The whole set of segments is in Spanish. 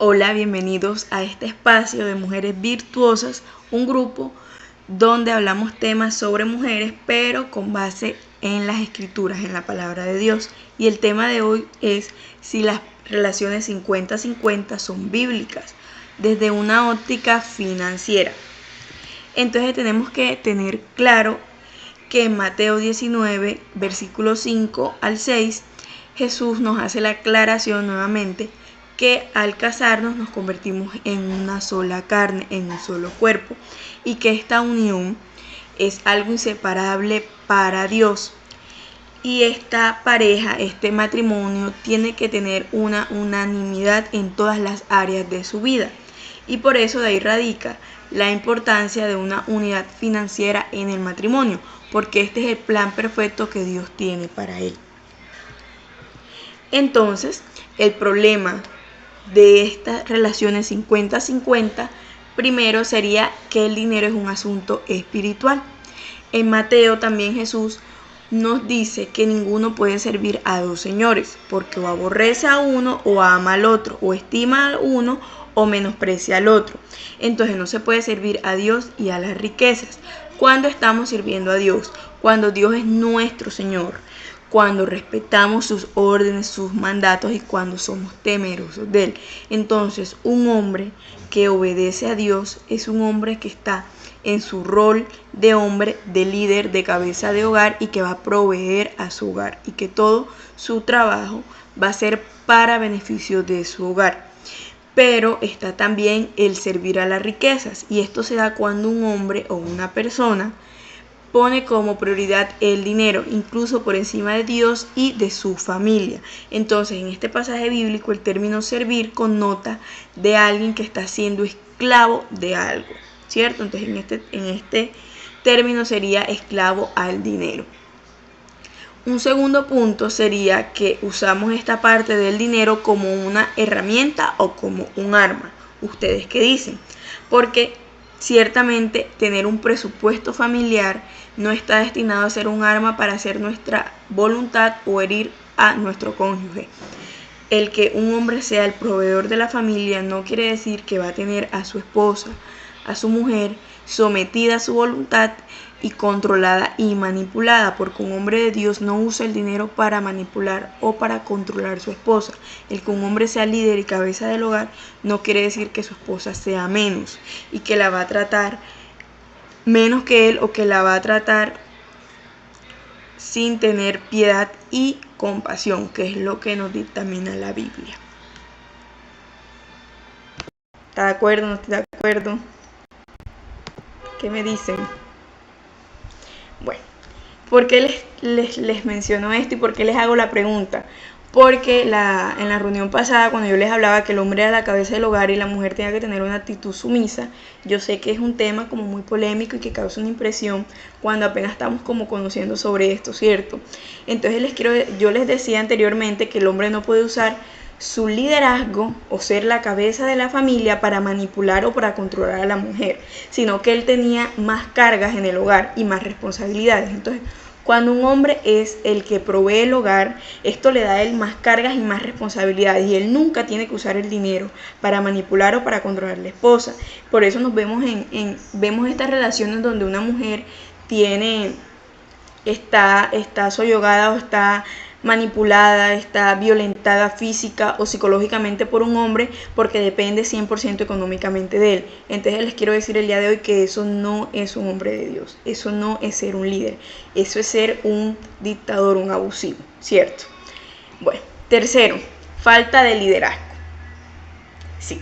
Hola, bienvenidos a este espacio de Mujeres Virtuosas, un grupo donde hablamos temas sobre mujeres, pero con base en las escrituras, en la palabra de Dios. Y el tema de hoy es si las relaciones 50-50 son bíblicas, desde una óptica financiera. Entonces tenemos que tener claro que en Mateo 19, versículos 5 al 6, Jesús nos hace la aclaración nuevamente que al casarnos nos convertimos en una sola carne, en un solo cuerpo, y que esta unión es algo inseparable para Dios. Y esta pareja, este matrimonio, tiene que tener una unanimidad en todas las áreas de su vida. Y por eso de ahí radica la importancia de una unidad financiera en el matrimonio, porque este es el plan perfecto que Dios tiene para él. Entonces, el problema de estas relaciones 50-50, primero sería que el dinero es un asunto espiritual. En Mateo también Jesús nos dice que ninguno puede servir a dos señores, porque o aborrece a uno o ama al otro, o estima a uno o menosprecia al otro. Entonces no se puede servir a Dios y a las riquezas. ¿Cuándo estamos sirviendo a Dios? Cuando Dios es nuestro Señor, cuando respetamos sus órdenes, sus mandatos y cuando somos temerosos de Él. Entonces, un hombre que obedece a Dios es un hombre que está en su rol de hombre, de líder, de cabeza de hogar y que va a proveer a su hogar y que todo su trabajo va a ser para beneficio de su hogar. Pero está también el servir a las riquezas, y esto se da cuando un hombre o una persona pone como prioridad el dinero, incluso por encima de Dios y de su familia. Entonces, en este pasaje bíblico, el término servir connota de alguien que está siendo esclavo de algo, ¿cierto? Entonces, en este término sería esclavo al dinero. Un segundo punto sería que usamos esta parte del dinero como una herramienta o como un arma. ¿Ustedes qué dicen? Porque ciertamente tener un presupuesto familiar no está destinado a ser un arma para hacer nuestra voluntad o herir a nuestro cónyuge. El que un hombre sea el proveedor de la familia no quiere decir que va a tener a su esposa, a su mujer, sometida a su voluntad y controlada y manipulada, porque un hombre de Dios no usa el dinero para manipular o para controlar a su esposa. El que un hombre sea líder y cabeza del hogar no quiere decir que su esposa sea menos y que la va a tratar menos que él o que la va a tratar sin tener piedad y compasión, que es lo que nos dictamina la Biblia. ¿Está de acuerdo? ¿No está de acuerdo? ¿Qué me dicen? Bueno, ¿por qué les menciono esto y por qué les hago la pregunta? Porque en la reunión pasada, cuando yo les hablaba que el hombre era la cabeza del hogar y la mujer tenía que tener una actitud sumisa, yo sé que es un tema como muy polémico y que causa una impresión cuando apenas estamos como conociendo sobre esto, ¿cierto? Entonces yo les decía anteriormente que el hombre no puede usar su liderazgo o ser la cabeza de la familia para manipular o para controlar a la mujer, sino que él tenía más cargas en el hogar y más responsabilidades. Entonces, cuando un hombre es el que provee el hogar, esto le da a él más cargas y más responsabilidades, y él nunca tiene que usar el dinero para manipular o para controlar a la esposa. Por eso nos vemos vemos estas relaciones donde una mujer está soyugada o está manipulada, está violentada física o psicológicamente por un hombre porque depende 100% económicamente de él. Entonces les quiero decir el día de hoy que eso no es un hombre de Dios, eso no es ser un líder, eso es ser un dictador, un abusivo, ¿cierto? Bueno, tercero, falta de liderazgo. Sí,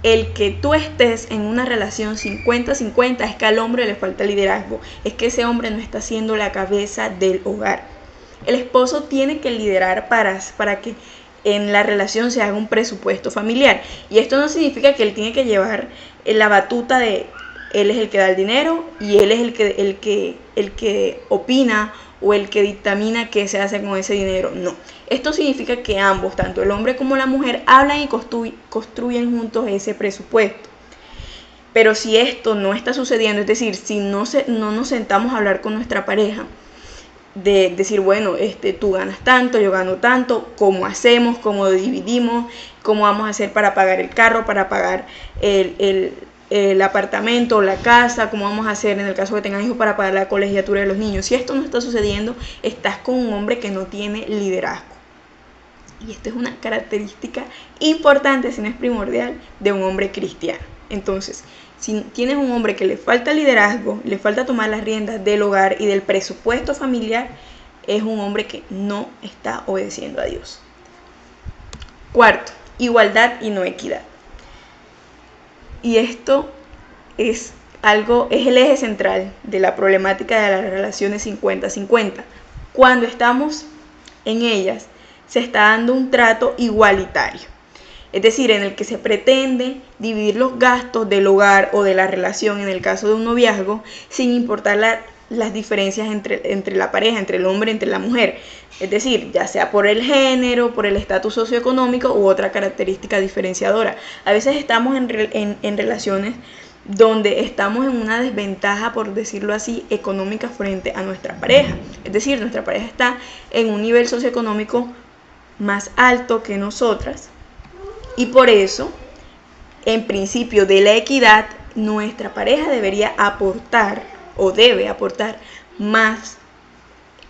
el que tú estés en una relación 50-50 es que al hombre le falta liderazgo, es que ese hombre no está siendo la cabeza del hogar. El esposo tiene que liderar para que en la relación se haga un presupuesto familiar, y esto no significa que él tiene que llevar la batuta de él es el que da el dinero y él es el que opina o el que dictamina qué se hace con ese dinero. No, esto significa que ambos, tanto el hombre como la mujer, hablan y construyen juntos ese presupuesto. Pero si esto no está sucediendo, es decir, si no nos sentamos a hablar con nuestra pareja de decir, bueno, tú ganas tanto, yo gano tanto, ¿cómo hacemos? ¿Cómo dividimos? ¿Cómo vamos a hacer para pagar el carro, para pagar el apartamento, la casa? ¿Cómo vamos a hacer en el caso que tengan hijos para pagar la colegiatura de los niños? Si esto no está sucediendo, estás con un hombre que no tiene liderazgo. Y esta es una característica importante, si no es primordial, de un hombre cristiano. Entonces, si tienes un hombre que le falta liderazgo, le falta tomar las riendas del hogar y del presupuesto familiar, es un hombre que no está obedeciendo a Dios. Cuarto, igualdad y no equidad. Y esto es el eje central de la problemática de las relaciones 50-50. Cuando estamos en ellas, se está dando un trato igualitario. Es decir, en el que se pretende dividir los gastos del hogar o de la relación, en el caso de un noviazgo, sin importar las diferencias entre la pareja, entre el hombre, entre la mujer. Es decir, ya sea por el género, por el estatus socioeconómico u otra característica diferenciadora. A veces estamos en relaciones donde estamos en una desventaja, por decirlo así, económica frente a nuestra pareja. Es decir, nuestra pareja está en un nivel socioeconómico más alto que nosotras. Y por eso, en principio de la equidad, nuestra pareja debería aportar o debe aportar más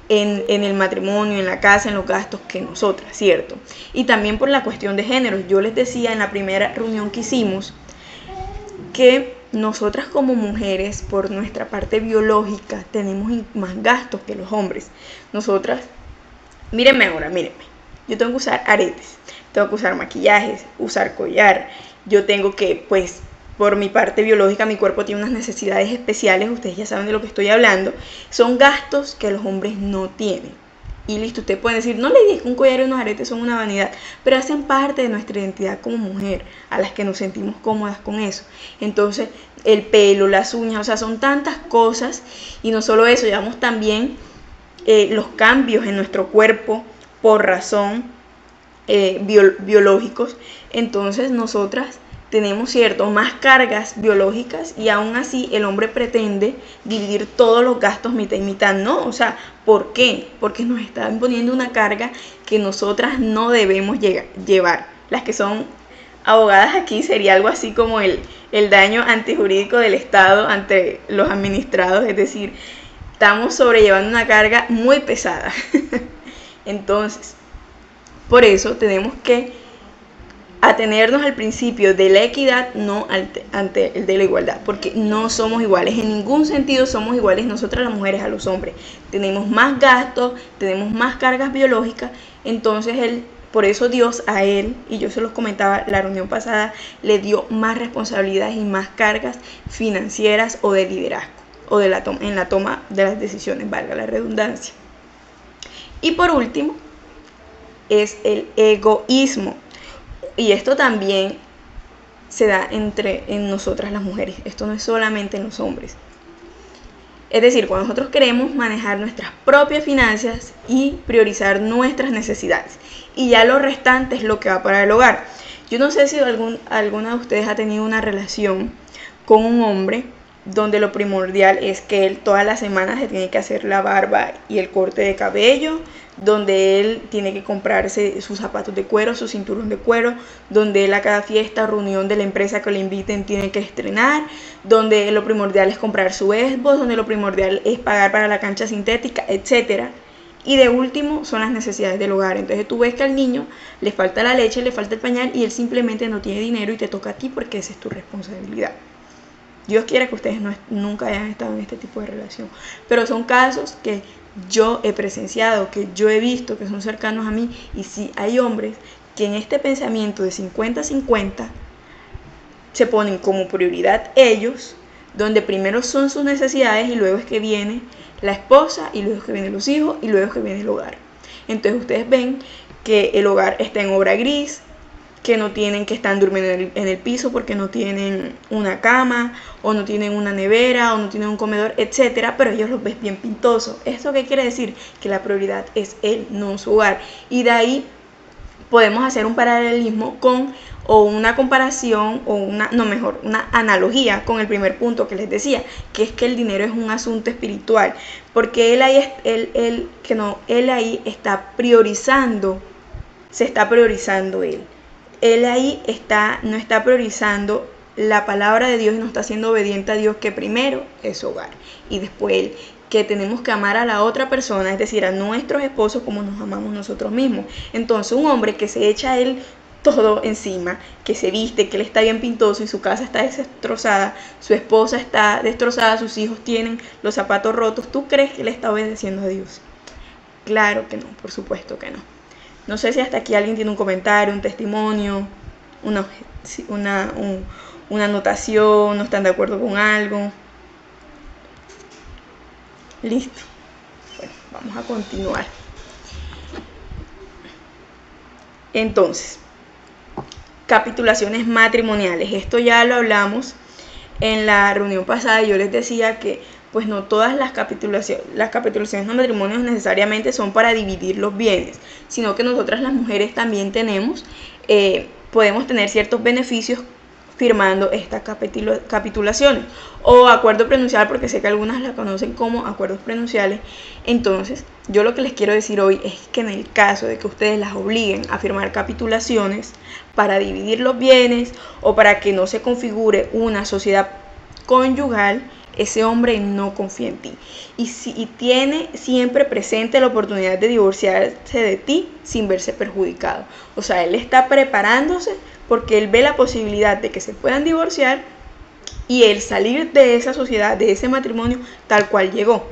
en el matrimonio, en la casa, en los gastos que nosotras, ¿cierto? Y también por la cuestión de género. Yo les decía en la primera reunión que hicimos que nosotras como mujeres, por nuestra parte biológica, tenemos más gastos que los hombres. Nosotras, mírenme ahora, mírenme. Yo tengo que usar aretes, tengo que usar maquillajes, usar collar. Yo tengo que, pues, por mi parte biológica, mi cuerpo tiene unas necesidades especiales, ustedes ya saben de lo que estoy hablando. Son gastos que los hombres no tienen. Y listo, ustedes pueden decir, no le dije que un collar y unos aretes son una vanidad, pero hacen parte de nuestra identidad como mujer, a las que nos sentimos cómodas con eso. Entonces, el pelo, las uñas, o sea, son tantas cosas. Y no solo eso, llevamos también los cambios en nuestro cuerpo por razón biológicos. Entonces nosotras tenemos más cargas biológicas y aún así el hombre pretende dividir todos los gastos mitad y mitad. No, o sea, ¿por qué? Porque nos está imponiendo una carga que nosotras no debemos llevar. Las que son abogadas aquí sería algo así como el daño antijurídico del Estado ante los administrados, es decir, estamos sobrellevando una carga muy pesada. Entonces, por eso tenemos que atenernos al principio de la equidad, no ante el de la igualdad, porque no somos iguales, en ningún sentido somos iguales nosotras las mujeres a los hombres. Tenemos más gastos, tenemos más cargas biológicas, entonces por eso Dios a él, y yo se los comentaba la reunión pasada, le dio más responsabilidades y más cargas financieras o de liderazgo, o en la toma de las decisiones, valga la redundancia. Y por último, es el egoísmo. Y esto también se da en nosotras las mujeres. Esto no es solamente en los hombres. Es decir, cuando nosotros queremos manejar nuestras propias finanzas y priorizar nuestras necesidades. Y ya lo restante es lo que va para el hogar. Yo no sé si alguna de ustedes ha tenido una relación con un hombre donde lo primordial es que él todas las semanas se tiene que hacer la barba y el corte de cabello, donde él tiene que comprarse sus zapatos de cuero, su cinturón de cuero, donde él a cada fiesta o reunión de la empresa que le inviten tiene que estrenar, donde lo primordial es comprar su Xbox, donde lo primordial es pagar para la cancha sintética, etc. Y de último son las necesidades del hogar. Entonces tú ves que al niño le falta la leche, le falta el pañal y él simplemente no tiene dinero y te toca a ti porque esa es tu responsabilidad. Dios quiera que ustedes nunca hayan estado en este tipo de relación. Pero son casos que yo he presenciado, que yo he visto, que son cercanos a mí. Y sí, hay hombres que en este pensamiento de 50-50 se ponen como prioridad ellos, donde primero son sus necesidades y luego es que viene la esposa y luego es que vienen los hijos y luego es que viene el hogar. Entonces ustedes ven que el hogar está en obra gris, que no tienen, que están durmiendo en el piso porque no tienen una cama o no tienen una nevera o no tienen un comedor, etcétera, pero ellos los ven bien pintosos. ¿Esto qué quiere decir? Que la prioridad es él, no su hogar. Y de ahí podemos hacer un paralelismo con, o una comparación, o una analogía con el primer punto que les decía, que es que el dinero es un asunto espiritual, porque él ahí está priorizando, se está priorizando él. Él ahí no está priorizando la palabra de Dios y no está siendo obediente a Dios, que primero es hogar, y después él, que tenemos que amar a la otra persona, es decir, a nuestros esposos como nos amamos nosotros mismos. Entonces un hombre que se echa a él todo encima, que se viste, que él está bien pintoso y su casa está destrozada, su esposa está destrozada, sus hijos tienen los zapatos rotos, ¿tú crees que él está obedeciendo a Dios? Claro que no, por supuesto que no. No sé si hasta aquí alguien tiene un comentario, un testimonio, una anotación, no están de acuerdo con algo. Listo. Bueno, vamos a continuar. Entonces, capitulaciones matrimoniales. Esto ya lo hablamos en la reunión pasada y yo les decía que pues no todas las capitulaciones de matrimonios necesariamente son para dividir los bienes, sino que nosotras las mujeres también podemos tener ciertos beneficios firmando estas capitulaciones o acuerdo prenupcial, porque sé que algunas la conocen como acuerdos prenupciales. Entonces, yo lo que les quiero decir hoy es que en el caso de que ustedes las obliguen a firmar capitulaciones para dividir los bienes o para que no se configure una sociedad conyugal, ese hombre no confía en ti y tiene siempre presente la oportunidad de divorciarse de ti sin verse perjudicado. O sea, él está preparándose porque él ve la posibilidad de que se puedan divorciar y él salir de esa sociedad, de ese matrimonio tal cual llegó.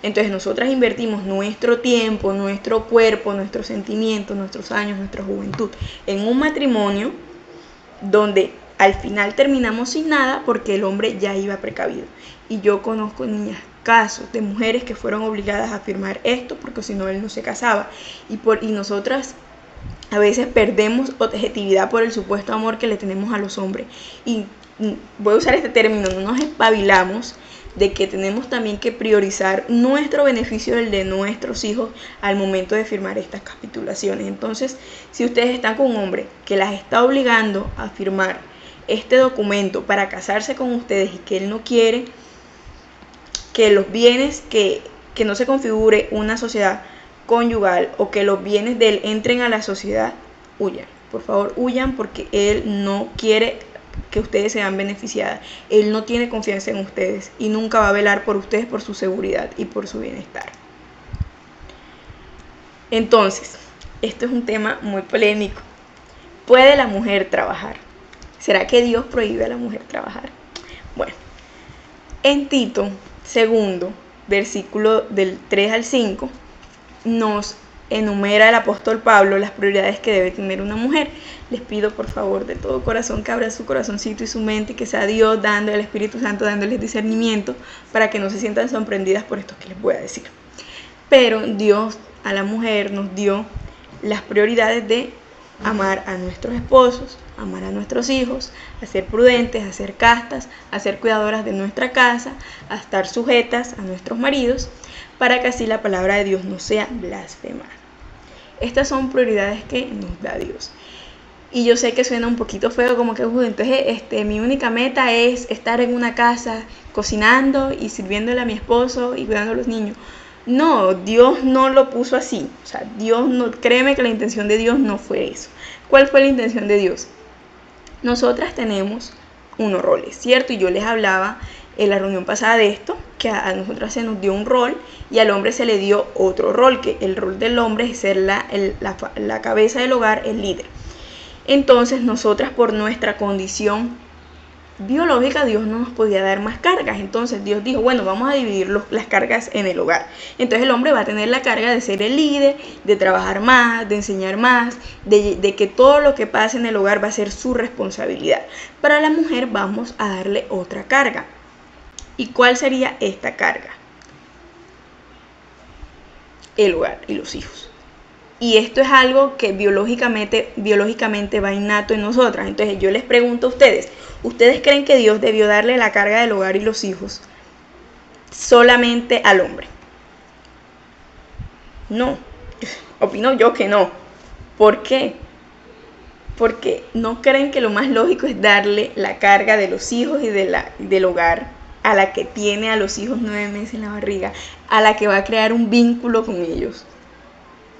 Entonces nosotras invertimos nuestro tiempo, nuestro cuerpo, nuestros sentimientos, nuestros años, nuestra juventud en un matrimonio donde al final terminamos sin nada porque el hombre ya iba precavido. Y yo conozco, niñas, casos de mujeres que fueron obligadas a firmar esto porque si no él no se casaba. Y nosotras a veces perdemos objetividad por el supuesto amor que le tenemos a los hombres. Y voy a usar este término, no nos espabilamos de que tenemos también que priorizar nuestro beneficio, el de nuestros hijos, al momento de firmar estas capitulaciones. Entonces, si ustedes están con un hombre que las está obligando a firmar este documento para casarse con ustedes y que él no quiere que los bienes, que no se configure una sociedad conyugal o que los bienes de él entren a la sociedad, huyan. Por favor, huyan, porque él no quiere que ustedes sean beneficiadas. Él no tiene confianza en ustedes y nunca va a velar por ustedes, por su seguridad y por su bienestar. Entonces, esto es un tema muy polémico. ¿Puede la mujer trabajar? ¿Será que Dios prohíbe a la mujer trabajar? Bueno, en Tito 2, versículo del 3 al 5, nos enumera el apóstol Pablo las prioridades que debe tener una mujer. Les pido por favor de todo corazón que abran su corazoncito y su mente y que sea Dios dando el Espíritu Santo dándoles discernimiento para que no se sientan sorprendidas por esto que les voy a decir. Pero Dios a la mujer nos dio las prioridades de amar a nuestros esposos, amar a nuestros hijos, a ser prudentes, a ser castas, a ser cuidadoras de nuestra casa, a estar sujetas a nuestros maridos, para que así la palabra de Dios no sea blasfemada. Estas son prioridades que nos da Dios. Y yo sé que suena un poquito feo, como que entonces mi única meta es estar en una casa cocinando y sirviéndole a mi esposo y cuidando a los niños. No, Dios no lo puso así. O sea, Dios no, créeme que la intención de Dios no fue eso. ¿Cuál fue la intención de Dios? Nosotras tenemos unos roles, ¿cierto? Y yo les hablaba en la reunión pasada de esto, que a nosotras se nos dio un rol y al hombre se le dio otro rol, que el rol del hombre es ser la cabeza del hogar, el líder. Entonces nosotras, por nuestra condición biológica, Dios no nos podía dar más cargas. Entonces Dios dijo, bueno, vamos a dividir las cargas en el hogar. Entonces el hombre va a tener la carga de ser el líder, de trabajar más, de enseñar más, de que todo lo que pase en el hogar va a ser su responsabilidad. Para la mujer vamos a darle otra carga. ¿Y cuál sería esta carga? El hogar y los hijos. Y esto es algo que biológicamente va innato en nosotras. Entonces yo les pregunto a ustedes, ¿ustedes creen que Dios debió darle la carga del hogar y los hijos solamente al hombre? No, opino yo que no. ¿Por qué? porque no creen que lo más lógico es darle la carga de los hijos y del hogar a la que tiene a los hijos 9 meses en la barriga, a la que va a crear un vínculo con ellos.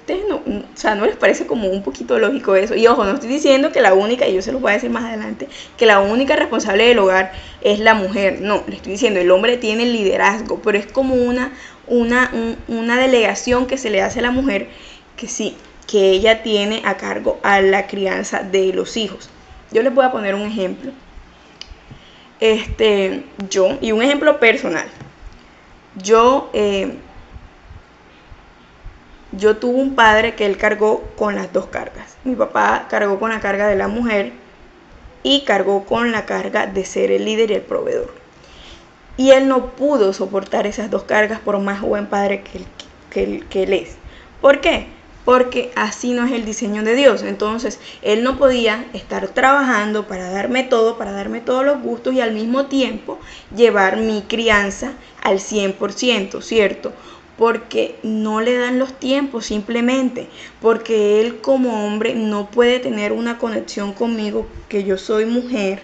Ustedes no les parece como un poquito lógico eso. Y ojo, no estoy diciendo que la única, y yo se los voy a decir más adelante, que la única responsable del hogar es la mujer. No, le estoy diciendo, el hombre tiene el liderazgo, pero es como una delegación que se le hace a la mujer, que sí, que ella tiene a cargo a la crianza de los hijos. Yo les voy a poner un ejemplo. Y un ejemplo personal. Yo tuve un padre que él cargó con las dos cargas. Mi papá cargó con la carga de la mujer y cargó con la carga de ser el líder y el proveedor. Y él no pudo soportar esas dos cargas por más buen padre que él es. ¿Por qué? Porque así no es el diseño de Dios. Entonces, él no podía estar trabajando para darme todos los gustos y al mismo tiempo llevar mi crianza al 100%, ¿cierto? Porque no le dan los tiempos simplemente, porque él como hombre no puede tener una conexión conmigo, que yo soy mujer,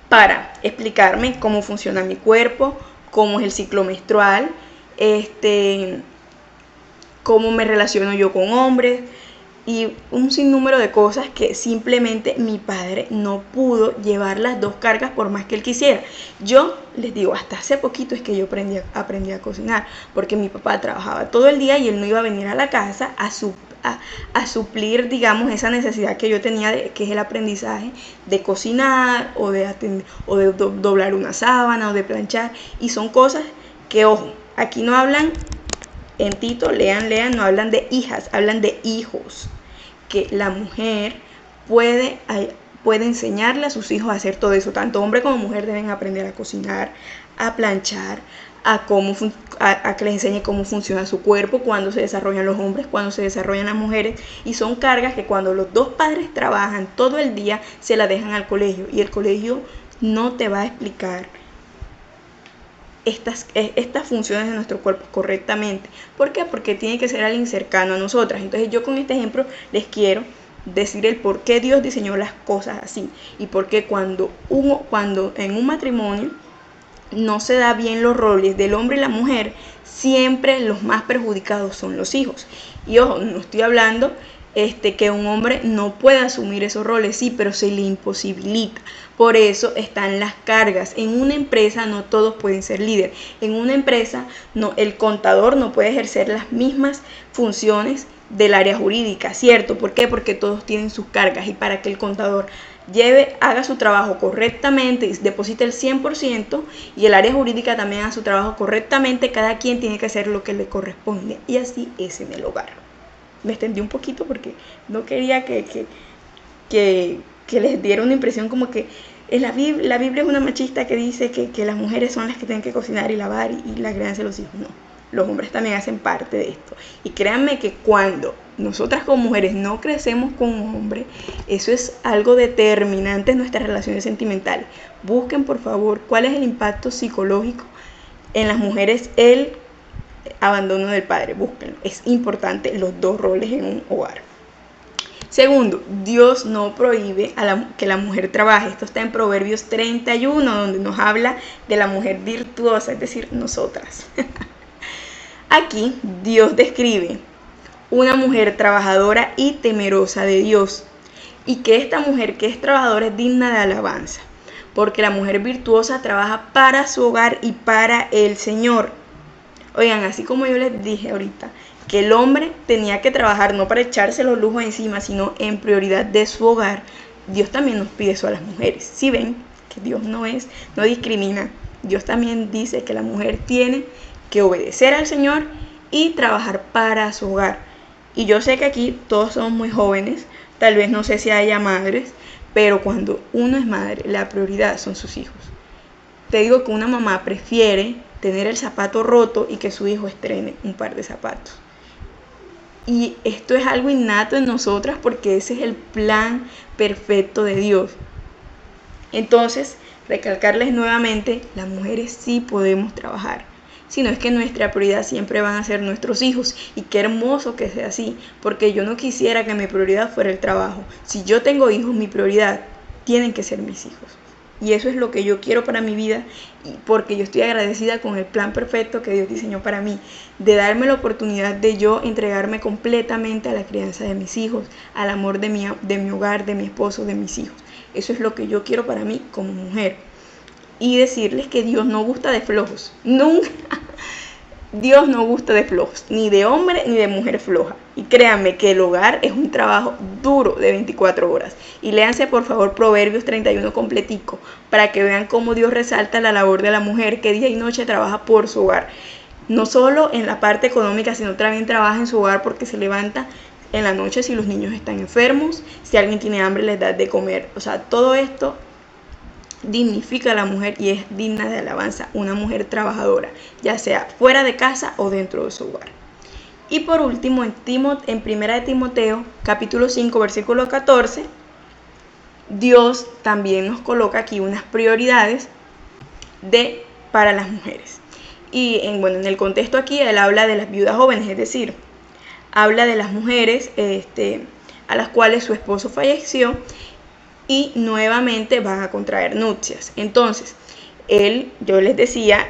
para explicarme cómo funciona mi cuerpo, cómo es el ciclo menstrual, cómo me relaciono yo con hombres y un sinnúmero de cosas que simplemente mi padre no pudo llevar las dos cargas por más que él quisiera. Yo les digo, hasta hace poquito es que yo aprendí a cocinar, porque mi papá trabajaba todo el día y él no iba a venir a la casa a suplir, digamos, esa necesidad que yo tenía, que es el aprendizaje de cocinar o de doblar una sábana o de planchar. Y son cosas que, ojo, aquí no hablan, en Tito, lean, no hablan de hijas, hablan de hijos, que la mujer puede enseñarle a sus hijos a hacer todo eso. Tanto hombre como mujer deben aprender a cocinar, a planchar, a que les enseñe cómo funciona su cuerpo, cuando se desarrollan los hombres, cuando se desarrollan las mujeres. Y son cargas que cuando los dos padres trabajan todo el día, se la dejan al colegio. Y el colegio no te va a explicar estas funciones de nuestro cuerpo correctamente. ¿Por qué? Porque tiene que ser alguien cercano a nosotras. Entonces yo con este ejemplo les quiero decir el por qué Dios diseñó las cosas así, y por qué cuando en un matrimonio no se da bien los roles del hombre y la mujer, siempre los más perjudicados son los hijos. Y ojo, no estoy hablando que un hombre no pueda asumir esos roles, sí, pero se le imposibilita. Por eso están las cargas. En una empresa no todos pueden ser líder. En una empresa el contador no puede ejercer las mismas funciones del área jurídica, ¿cierto? ¿Por qué? Porque todos tienen sus cargas, y para que el contador haga su trabajo correctamente y deposite el 100%, y el área jurídica también haga su trabajo correctamente, cada quien tiene que hacer lo que le corresponde, y así es en el hogar. Me extendí un poquito porque no quería que les diera una impresión como que la Biblia es una machista que dice que las mujeres son las que tienen que cocinar y lavar y la crianza de los hijos. No, los hombres también hacen parte de esto. Y créanme que cuando nosotras como mujeres no crecemos con un hombre, eso es algo determinante en nuestras relaciones sentimentales. Busquen, por favor, cuál es el impacto psicológico en las mujeres el abandono del padre. Búsquenlo. Es importante los dos roles en un hogar. Segundo, Dios no prohíbe que la mujer trabaje. Esto está en Proverbios 31, donde nos habla de la mujer virtuosa, es decir, nosotras. Aquí Dios describe una mujer trabajadora y temerosa de Dios, y que esta mujer que es trabajadora es digna de alabanza, porque la mujer virtuosa trabaja para su hogar y para el Señor. Oigan, así como yo les dije ahorita, que el hombre tenía que trabajar no para echarse los lujos encima, sino en prioridad de su hogar, Dios también nos pide eso a las mujeres. ¿Sí ven? Que Dios no discrimina. Dios también dice que la mujer tiene que obedecer al Señor y trabajar para su hogar. Y yo sé que aquí todos somos muy jóvenes, tal vez no sé si haya madres, pero cuando uno es madre, la prioridad son sus hijos. Te digo que una mamá prefiere tener el zapato roto y que su hijo estrene un par de zapatos. Y esto es algo innato en nosotras, porque ese es el plan perfecto de Dios. Entonces, recalcarles nuevamente, las mujeres sí podemos trabajar. sino es que nuestra prioridad siempre van a ser nuestros hijos. Y qué hermoso que sea así, porque yo no quisiera que mi prioridad fuera el trabajo. Si yo tengo hijos, mi prioridad tienen que ser mis hijos. Y eso es lo que yo quiero para mi vida, y porque yo estoy agradecida con el plan perfecto que Dios diseñó para mí, de darme la oportunidad de yo entregarme completamente a la crianza de mis hijos, al amor de mi hogar, de mi esposo, de mis hijos. Eso es lo que yo quiero para mí como mujer. Y decirles que Dios no gusta de flojos, nunca. Dios no gusta de flojos, ni de hombre ni de mujer floja. Y créanme que el hogar es un trabajo duro de 24 horas. Y léanse por favor Proverbios 31 completico, para que vean cómo Dios resalta la labor de la mujer que día y noche trabaja por su hogar. No solo en la parte económica, sino también trabaja en su hogar, porque se levanta en la noche si los niños están enfermos, si alguien tiene hambre les da de comer. O sea, todo esto dignifica a la mujer y es digna de alabanza, una mujer trabajadora, ya sea fuera de casa o dentro de su hogar. Y por último, en 1 de Timoteo, capítulo 5, versículo 14, Dios también nos coloca aquí unas prioridades para las mujeres. Y en el contexto aquí él habla de las viudas jóvenes, es decir, habla de las mujeres a las cuales su esposo falleció y nuevamente van a contraer nupcias. Entonces, yo les decía,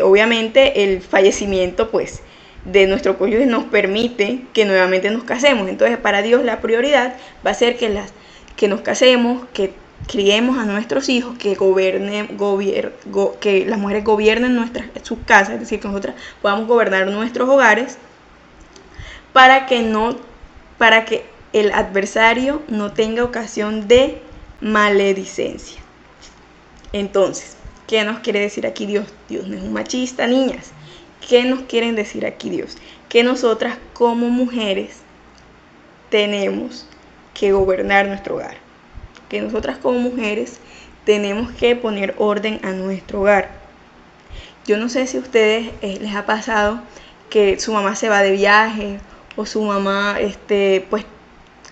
obviamente el fallecimiento pues de nuestro cónyuge nos permite que nuevamente nos casemos. Entonces, para Dios la prioridad va a ser que nos casemos, que criemos a nuestros hijos, que que las mujeres gobiernen sus casas, es decir, que nosotras podamos gobernar nuestros hogares, para que el adversario no tenga ocasión de maledicencia. Entonces, ¿qué nos quiere decir aquí Dios? Dios no es un machista, niñas. ¿Qué nos quieren decir aquí Dios? Que nosotras como mujeres tenemos que gobernar nuestro hogar. Que nosotras como mujeres tenemos que poner orden a nuestro hogar. Yo no sé si a ustedes les ha pasado que su mamá se va de viaje o su mamá pues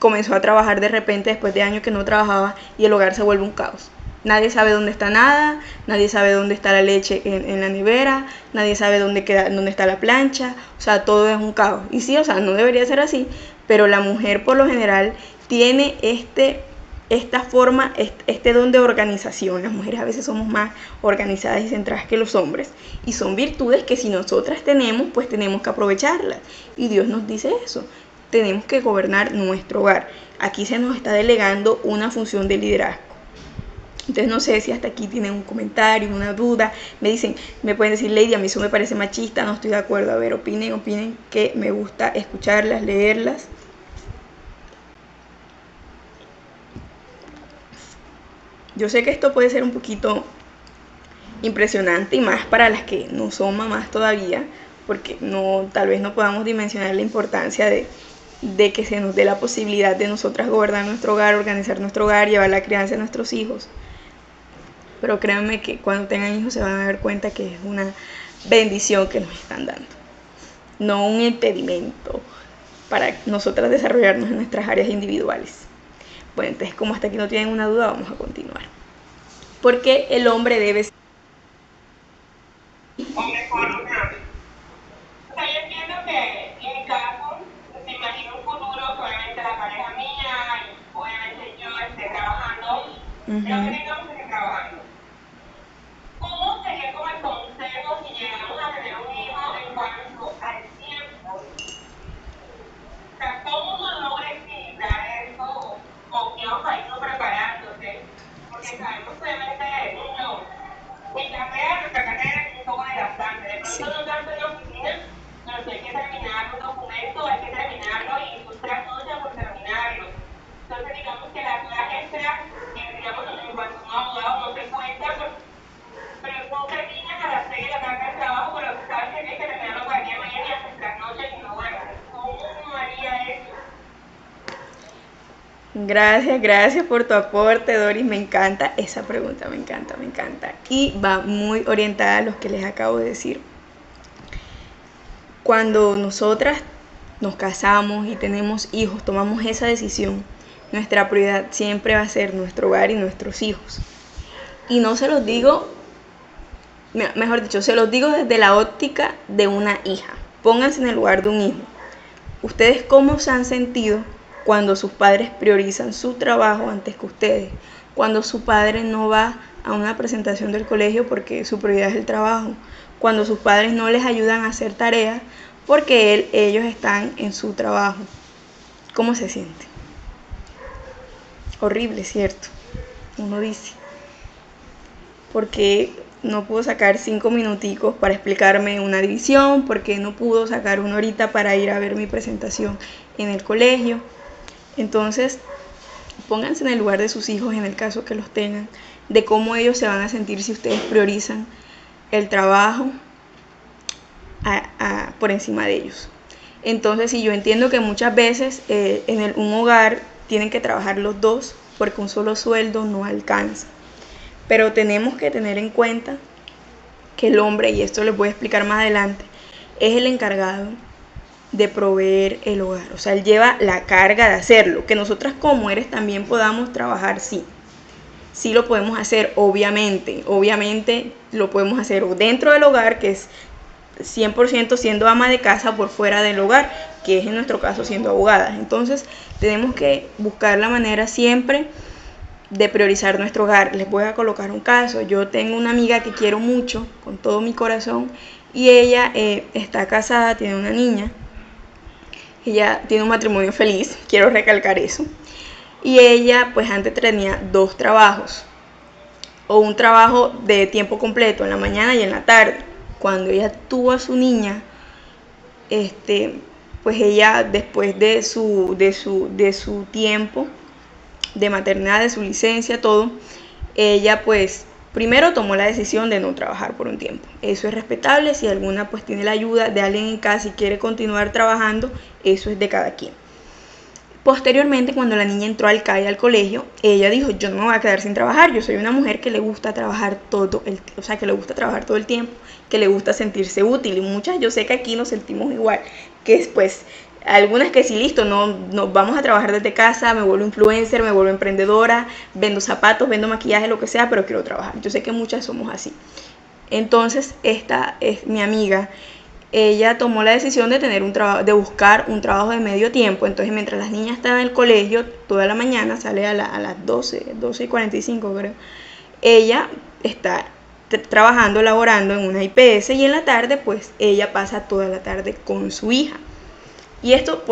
comenzó a trabajar de repente después de años que no trabajaba y el hogar se vuelve un caos. Nadie sabe dónde está nada, nadie sabe dónde está la leche en la nevera, nadie sabe dónde está la plancha, o sea, todo es un caos. Y sí, o sea, no debería ser así, pero la mujer por lo general tiene esta forma, este don de organización. Las mujeres a veces somos más organizadas y centradas que los hombres, y son virtudes que si nosotras tenemos, pues tenemos que aprovecharlas. Y Dios nos dice eso. Tenemos que gobernar nuestro hogar. Aquí se nos está delegando una función de liderazgo. Entonces no sé si hasta aquí tienen un comentario, una duda. Me pueden decir, Lady, a mí eso me parece machista, no estoy de acuerdo. A ver, opinen, que me gusta escucharlas, leerlas. Yo sé que esto puede ser un poquito impresionante, y más para las que no son mamás todavía, porque tal vez no podamos dimensionar la importancia de que se nos dé la posibilidad de nosotras gobernar nuestro hogar, organizar nuestro hogar, llevar la crianza de nuestros hijos. Pero créanme que cuando tengan hijos se van a dar cuenta que es una bendición que nos están dando, no un impedimento para nosotras desarrollarnos en nuestras áreas individuales. Bueno, entonces como hasta aquí no tienen una duda, vamos a continuar. Porque el hombre debe ser... Yo tengamos que trabajando. ¿Cómo sería como el consejo si llegamos a tener un hijo en cuanto al tiempo? O sea, ¿cómo uno logra equilibrar eso? ¿O qué vamos a irnos preparándose? Porque sabemos obviamente, nuestra carrera es un poco desgastante. De pronto no tanto en la oficina, pero si hay que terminar un documento, hay que terminarlo y tú trasnochas por terminarlo. Entonces digamos que las horas extras, digamos, en cuanto un abogado no se cuenta, pero tú terminas a las 6 de la tarde el trabajo, pero tú sabes que tienes que terminarlo para el día de mañana y haces trasnochas y no duermes. ¿Cómo uno haría eso? Gracias por tu aporte, Doris. Me encanta esa pregunta, me encanta. Y va muy orientada a lo que les acabo de decir. Cuando nosotras nos casamos y tenemos hijos, tomamos esa decisión, nuestra prioridad siempre va a ser nuestro hogar y nuestros hijos. Y no se los digo mejor dicho, se los digo desde la óptica de una hija. Pónganse en el lugar de un hijo. ¿Ustedes cómo se han sentido cuando sus padres priorizan su trabajo antes que ustedes? Cuando su padre no va a una presentación del colegio porque su prioridad es el trabajo. Cuando sus padres no les ayudan a hacer tareas porque ellos están en su trabajo. ¿Cómo se siente? Horrible, ¿cierto? Uno dice. Porque no pudo sacar 5 minuticos para explicarme una división, porque no pudo sacar 1 horita para ir a ver mi presentación en el colegio. Entonces, pónganse en el lugar de sus hijos, en el caso que los tengan, de cómo ellos se van a sentir si ustedes priorizan el trabajo por encima de ellos. Entonces, si yo entiendo que muchas veces en un hogar tienen que trabajar los dos porque un solo sueldo no alcanza. Pero tenemos que tener en cuenta que el hombre, y esto les voy a explicar más adelante, es el encargado de proveer el hogar. O sea, él lleva la carga de hacerlo. Que nosotras como mujeres también podamos trabajar, sí. Sí lo podemos hacer, obviamente. Obviamente lo podemos hacer dentro del hogar, que es 100% siendo ama de casa, por fuera del hogar, que es en nuestro caso siendo abogadas. Entonces tenemos que buscar la manera siempre de priorizar nuestro hogar. Les voy a colocar un caso. Yo tengo una amiga que quiero mucho, con todo mi corazón, y ella está casada, tiene una niña. Ella tiene un matrimonio feliz, quiero recalcar eso. Y ella pues antes tenía 2 trabajos, o un trabajo de tiempo completo en la mañana y en la tarde. Cuando ella tuvo a su niña, pues ella después de su tiempo de maternidad, de su licencia, todo, ella pues primero tomó la decisión de no trabajar por un tiempo. Eso es respetable. Si alguna pues tiene la ayuda de alguien en casa y quiere continuar trabajando, eso es de cada quien. Posteriormente, cuando la niña entró al CAI, al colegio, ella dijo, yo no me voy a quedar sin trabajar. Yo soy una mujer que le gusta trabajar todo el tiempo, que le gusta sentirse útil. Y muchas, yo sé que aquí nos sentimos igual, que después algunas que sí, listo, no vamos a trabajar desde casa, me vuelvo influencer, me vuelvo emprendedora, vendo zapatos, vendo maquillaje, lo que sea, pero quiero trabajar. Yo sé que muchas somos así. Entonces, esta es mi amiga. Ella tomó la decisión de de buscar un trabajo de medio tiempo. Entonces, mientras las niñas están en el colegio, toda la mañana, sale a las 12:45 creo, ella está trabajando, laborando en una IPS, y en la tarde, pues, ella pasa toda la tarde con su hija. Y esto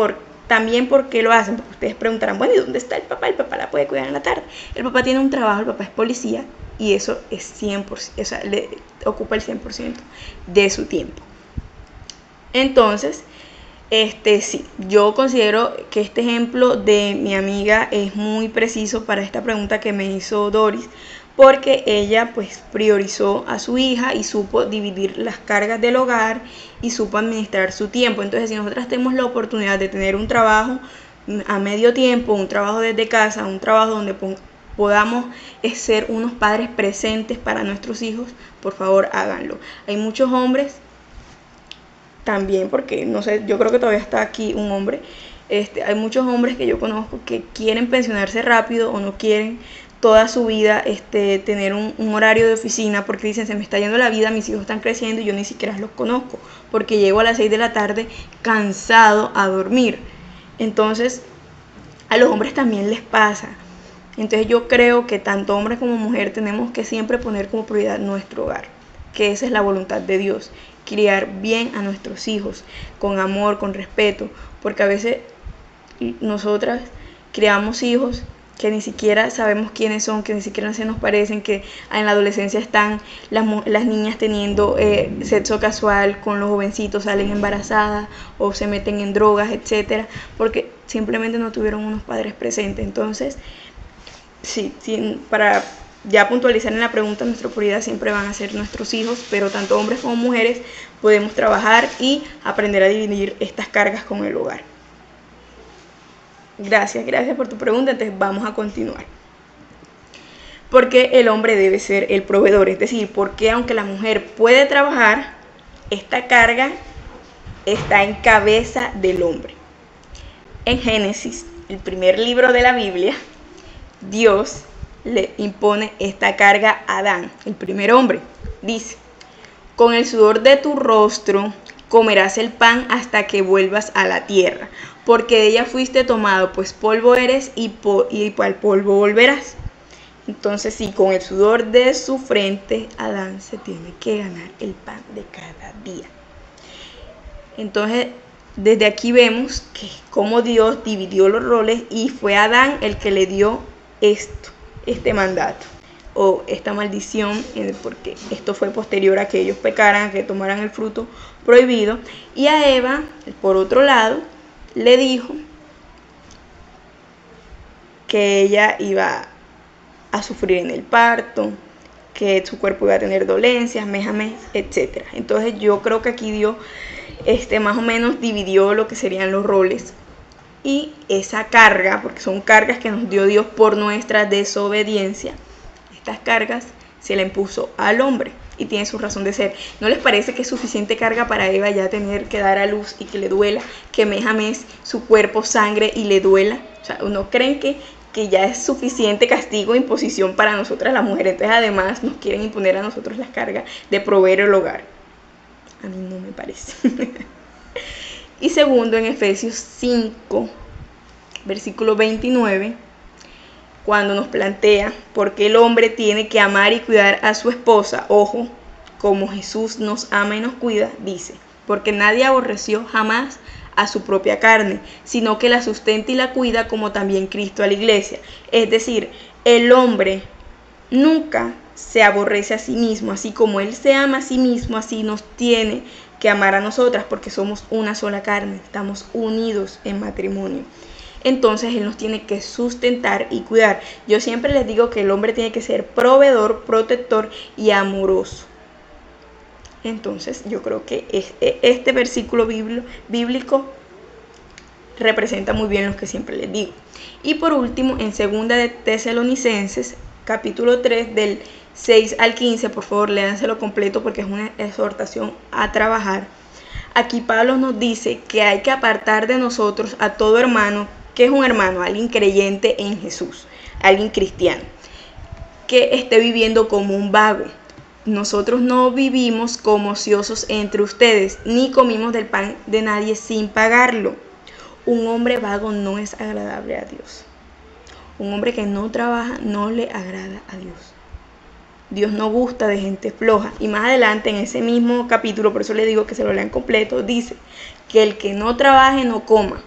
también porque lo hacen, porque ustedes preguntarán, bueno, ¿y dónde está el papá? El papá la puede cuidar en la tarde. El papá tiene un trabajo, el papá es policía, y eso es 100%, o sea, le ocupa el 100% de su tiempo. Entonces, sí, yo considero que este ejemplo de mi amiga es muy preciso para esta pregunta que me hizo Doris, porque ella pues priorizó a su hija y supo dividir las cargas del hogar y supo administrar su tiempo. Entonces, si nosotras tenemos la oportunidad de tener un trabajo a medio tiempo, un trabajo desde casa, un trabajo donde podamos ser unos padres presentes para nuestros hijos, por favor háganlo. Hay muchos hombres también, porque no sé, yo creo que todavía está aquí un hombre. Hay muchos hombres que yo conozco que quieren pensionarse rápido o no quieren toda su vida tener un horario de oficina, porque dicen, se me está yendo la vida, mis hijos están creciendo y yo ni siquiera los conozco, porque llego a las 6 de la tarde cansado a dormir. Entonces, a los hombres también les pasa. Entonces yo creo que tanto hombre como mujer tenemos que siempre poner como prioridad nuestro hogar, que esa es la voluntad de Dios, criar bien a nuestros hijos, con amor, con respeto, porque a veces nosotras criamos hijos que ni siquiera sabemos quiénes son, que ni siquiera se nos parecen, que en la adolescencia están las niñas teniendo sexo casual con los jovencitos, salen embarazadas o se meten en drogas, etcétera, porque simplemente no tuvieron unos padres presentes. Entonces, sí, para ya puntualizar en la pregunta, nuestra prioridad siempre van a ser nuestros hijos, pero tanto hombres como mujeres podemos trabajar y aprender a dividir estas cargas con el hogar. Gracias por tu pregunta. Entonces vamos a continuar. ¿Por qué el hombre debe ser el proveedor? Es decir, ¿por qué aunque la mujer puede trabajar, esta carga está en cabeza del hombre? En Génesis, el primer libro de la Biblia, Dios le impone esta carga a Adán, el primer hombre. Dice, Con el sudor de tu rostro comerás el pan hasta que vuelvas a la tierra, porque de ella fuiste tomado, pues polvo eres y al polvo volverás. Entonces, sí, con el sudor de su frente, Adán se tiene que ganar el pan de cada día. Entonces, desde aquí vemos que cómo Dios dividió los roles y fue Adán el que le dio este mandato o esta maldición, porque esto fue posterior a que ellos pecaran, a que tomaran el fruto prohibido. Y a Eva, por otro lado, le dijo que ella iba a sufrir en el parto, que su cuerpo iba a tener dolencias, mes a mes, etc. Entonces yo creo que aquí Dios más o menos dividió lo que serían los roles. Y esa carga, porque son cargas que nos dio Dios por nuestra desobediencia, estas cargas se la impuso al hombre y tiene su razón de ser. ¿No les parece que es suficiente carga para Eva ya tener que dar a luz y que le duela, que mes a mes su cuerpo sangre y le duela? O sea, ¿no creen que ya es suficiente castigo e imposición para nosotras las mujeres? Entonces además nos quieren imponer a nosotros las cargas de proveer el hogar. A mí no me parece. Y segundo, en Efesios 5, versículo 29, cuando nos plantea por qué el hombre tiene que amar y cuidar a su esposa, ojo, como Jesús nos ama y nos cuida, dice, porque nadie aborreció jamás a su propia carne, sino que la sustenta y la cuida, como también Cristo a la iglesia. Es decir, el hombre nunca se aborrece a sí mismo, así como él se ama a sí mismo, así nos tiene que amar a nosotras, porque somos una sola carne, estamos unidos en matrimonio. Entonces él nos tiene que sustentar y cuidar. Yo siempre les digo que el hombre tiene que ser proveedor, protector y amoroso. Entonces yo creo que este versículo bíblico representa muy bien lo que siempre les digo. Y por último, en 2 de Tesalonicenses, capítulo 3, del 6 al 15, por favor léanselo completo porque es una exhortación a trabajar. Aquí Pablo nos dice que hay que apartar de nosotros a todo hermano. ¿Qué es un hermano? Alguien creyente en Jesús, alguien cristiano, que esté viviendo como un vago. Nosotros no vivimos como ociosos entre ustedes, ni comimos del pan de nadie sin pagarlo. Un hombre vago no es agradable a Dios. Un hombre que no trabaja no le agrada a Dios. Dios no gusta de gente floja. Y más adelante en ese mismo capítulo, por eso le digo que se lo lean completo, dice que el que no trabaje no coma.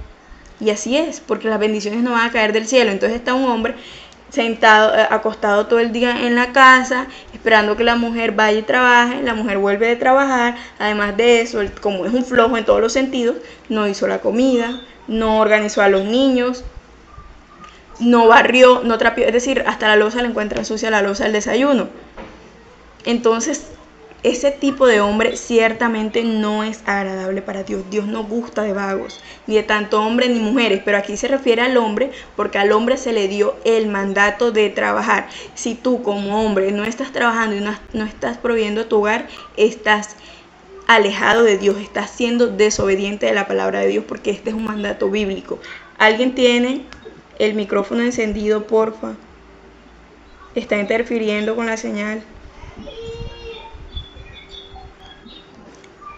Y así es, porque las bendiciones no van a caer del cielo. Entonces está un hombre sentado, acostado todo el día en la casa, esperando que la mujer vaya y trabaje. La mujer vuelve de trabajar. Además de eso, como es un flojo en todos los sentidos, no hizo la comida, no organizó a los niños, no barrió, no trapeó. Es decir, hasta la loza le encuentra sucia, la loza del desayuno. Entonces, ese tipo de hombre ciertamente no es agradable para Dios. Dios no gusta de vagos, ni de tanto hombres ni mujeres, pero aquí se refiere al hombre porque al hombre se le dio el mandato de trabajar. Si tú como hombre no estás trabajando y no estás proveyendo tu hogar, estás alejado de Dios, estás siendo desobediente de la palabra de Dios porque este es un mandato bíblico. ¿Alguien tiene el micrófono encendido, porfa? Está interfiriendo con la señal.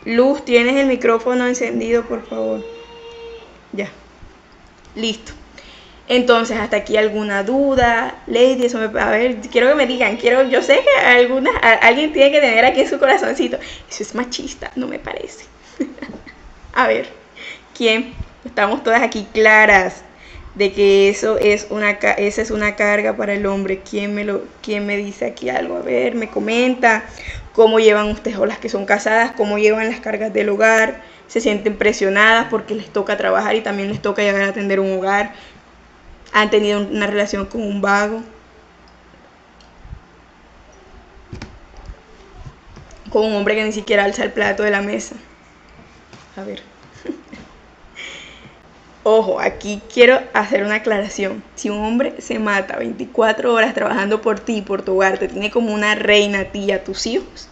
Luz, ¿tienes el micrófono encendido, por favor? Ya. Listo. Entonces, hasta aquí alguna duda, Lady, a ver, quiero que me digan, yo sé que alguien tiene que tener aquí en su corazoncito. Eso es machista, no me parece. A ver, ¿quién? Estamos todas aquí claras de que esa es una carga para el hombre. ¿Quién me dice aquí algo? A ver, me comenta cómo llevan ustedes o las que son casadas, cómo llevan las cargas del hogar, se sienten presionadas porque les toca trabajar y también les toca llegar a atender un hogar, han tenido una relación con un vago, con un hombre que ni siquiera alza el plato de la mesa. A ver. Ojo, aquí quiero hacer una aclaración. Si un hombre se mata 24 horas trabajando por ti, por tu hogar, te tiene como una reina a ti y a tus hijos,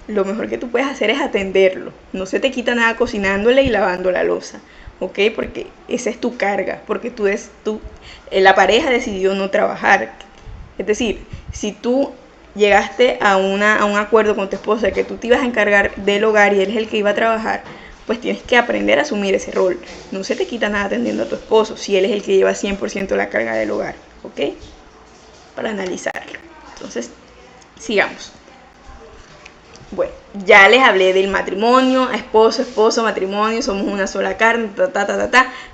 lo mejor que tú puedes hacer es atenderlo. No se te quita nada cocinándole y lavando la loza, ¿ok? Porque esa es tu carga, porque la pareja decidió no trabajar. Es decir, si tú llegaste a un acuerdo con tu esposo de que tú te ibas a encargar del hogar y él es el que iba a trabajar, pues tienes que aprender a asumir ese rol. No se te quita nada atendiendo a tu esposo si él es el que lleva 100% la carga del hogar, ¿ok? Para analizarlo. Entonces, sigamos. Bueno, ya les hablé del matrimonio, esposo, matrimonio, somos una sola carne,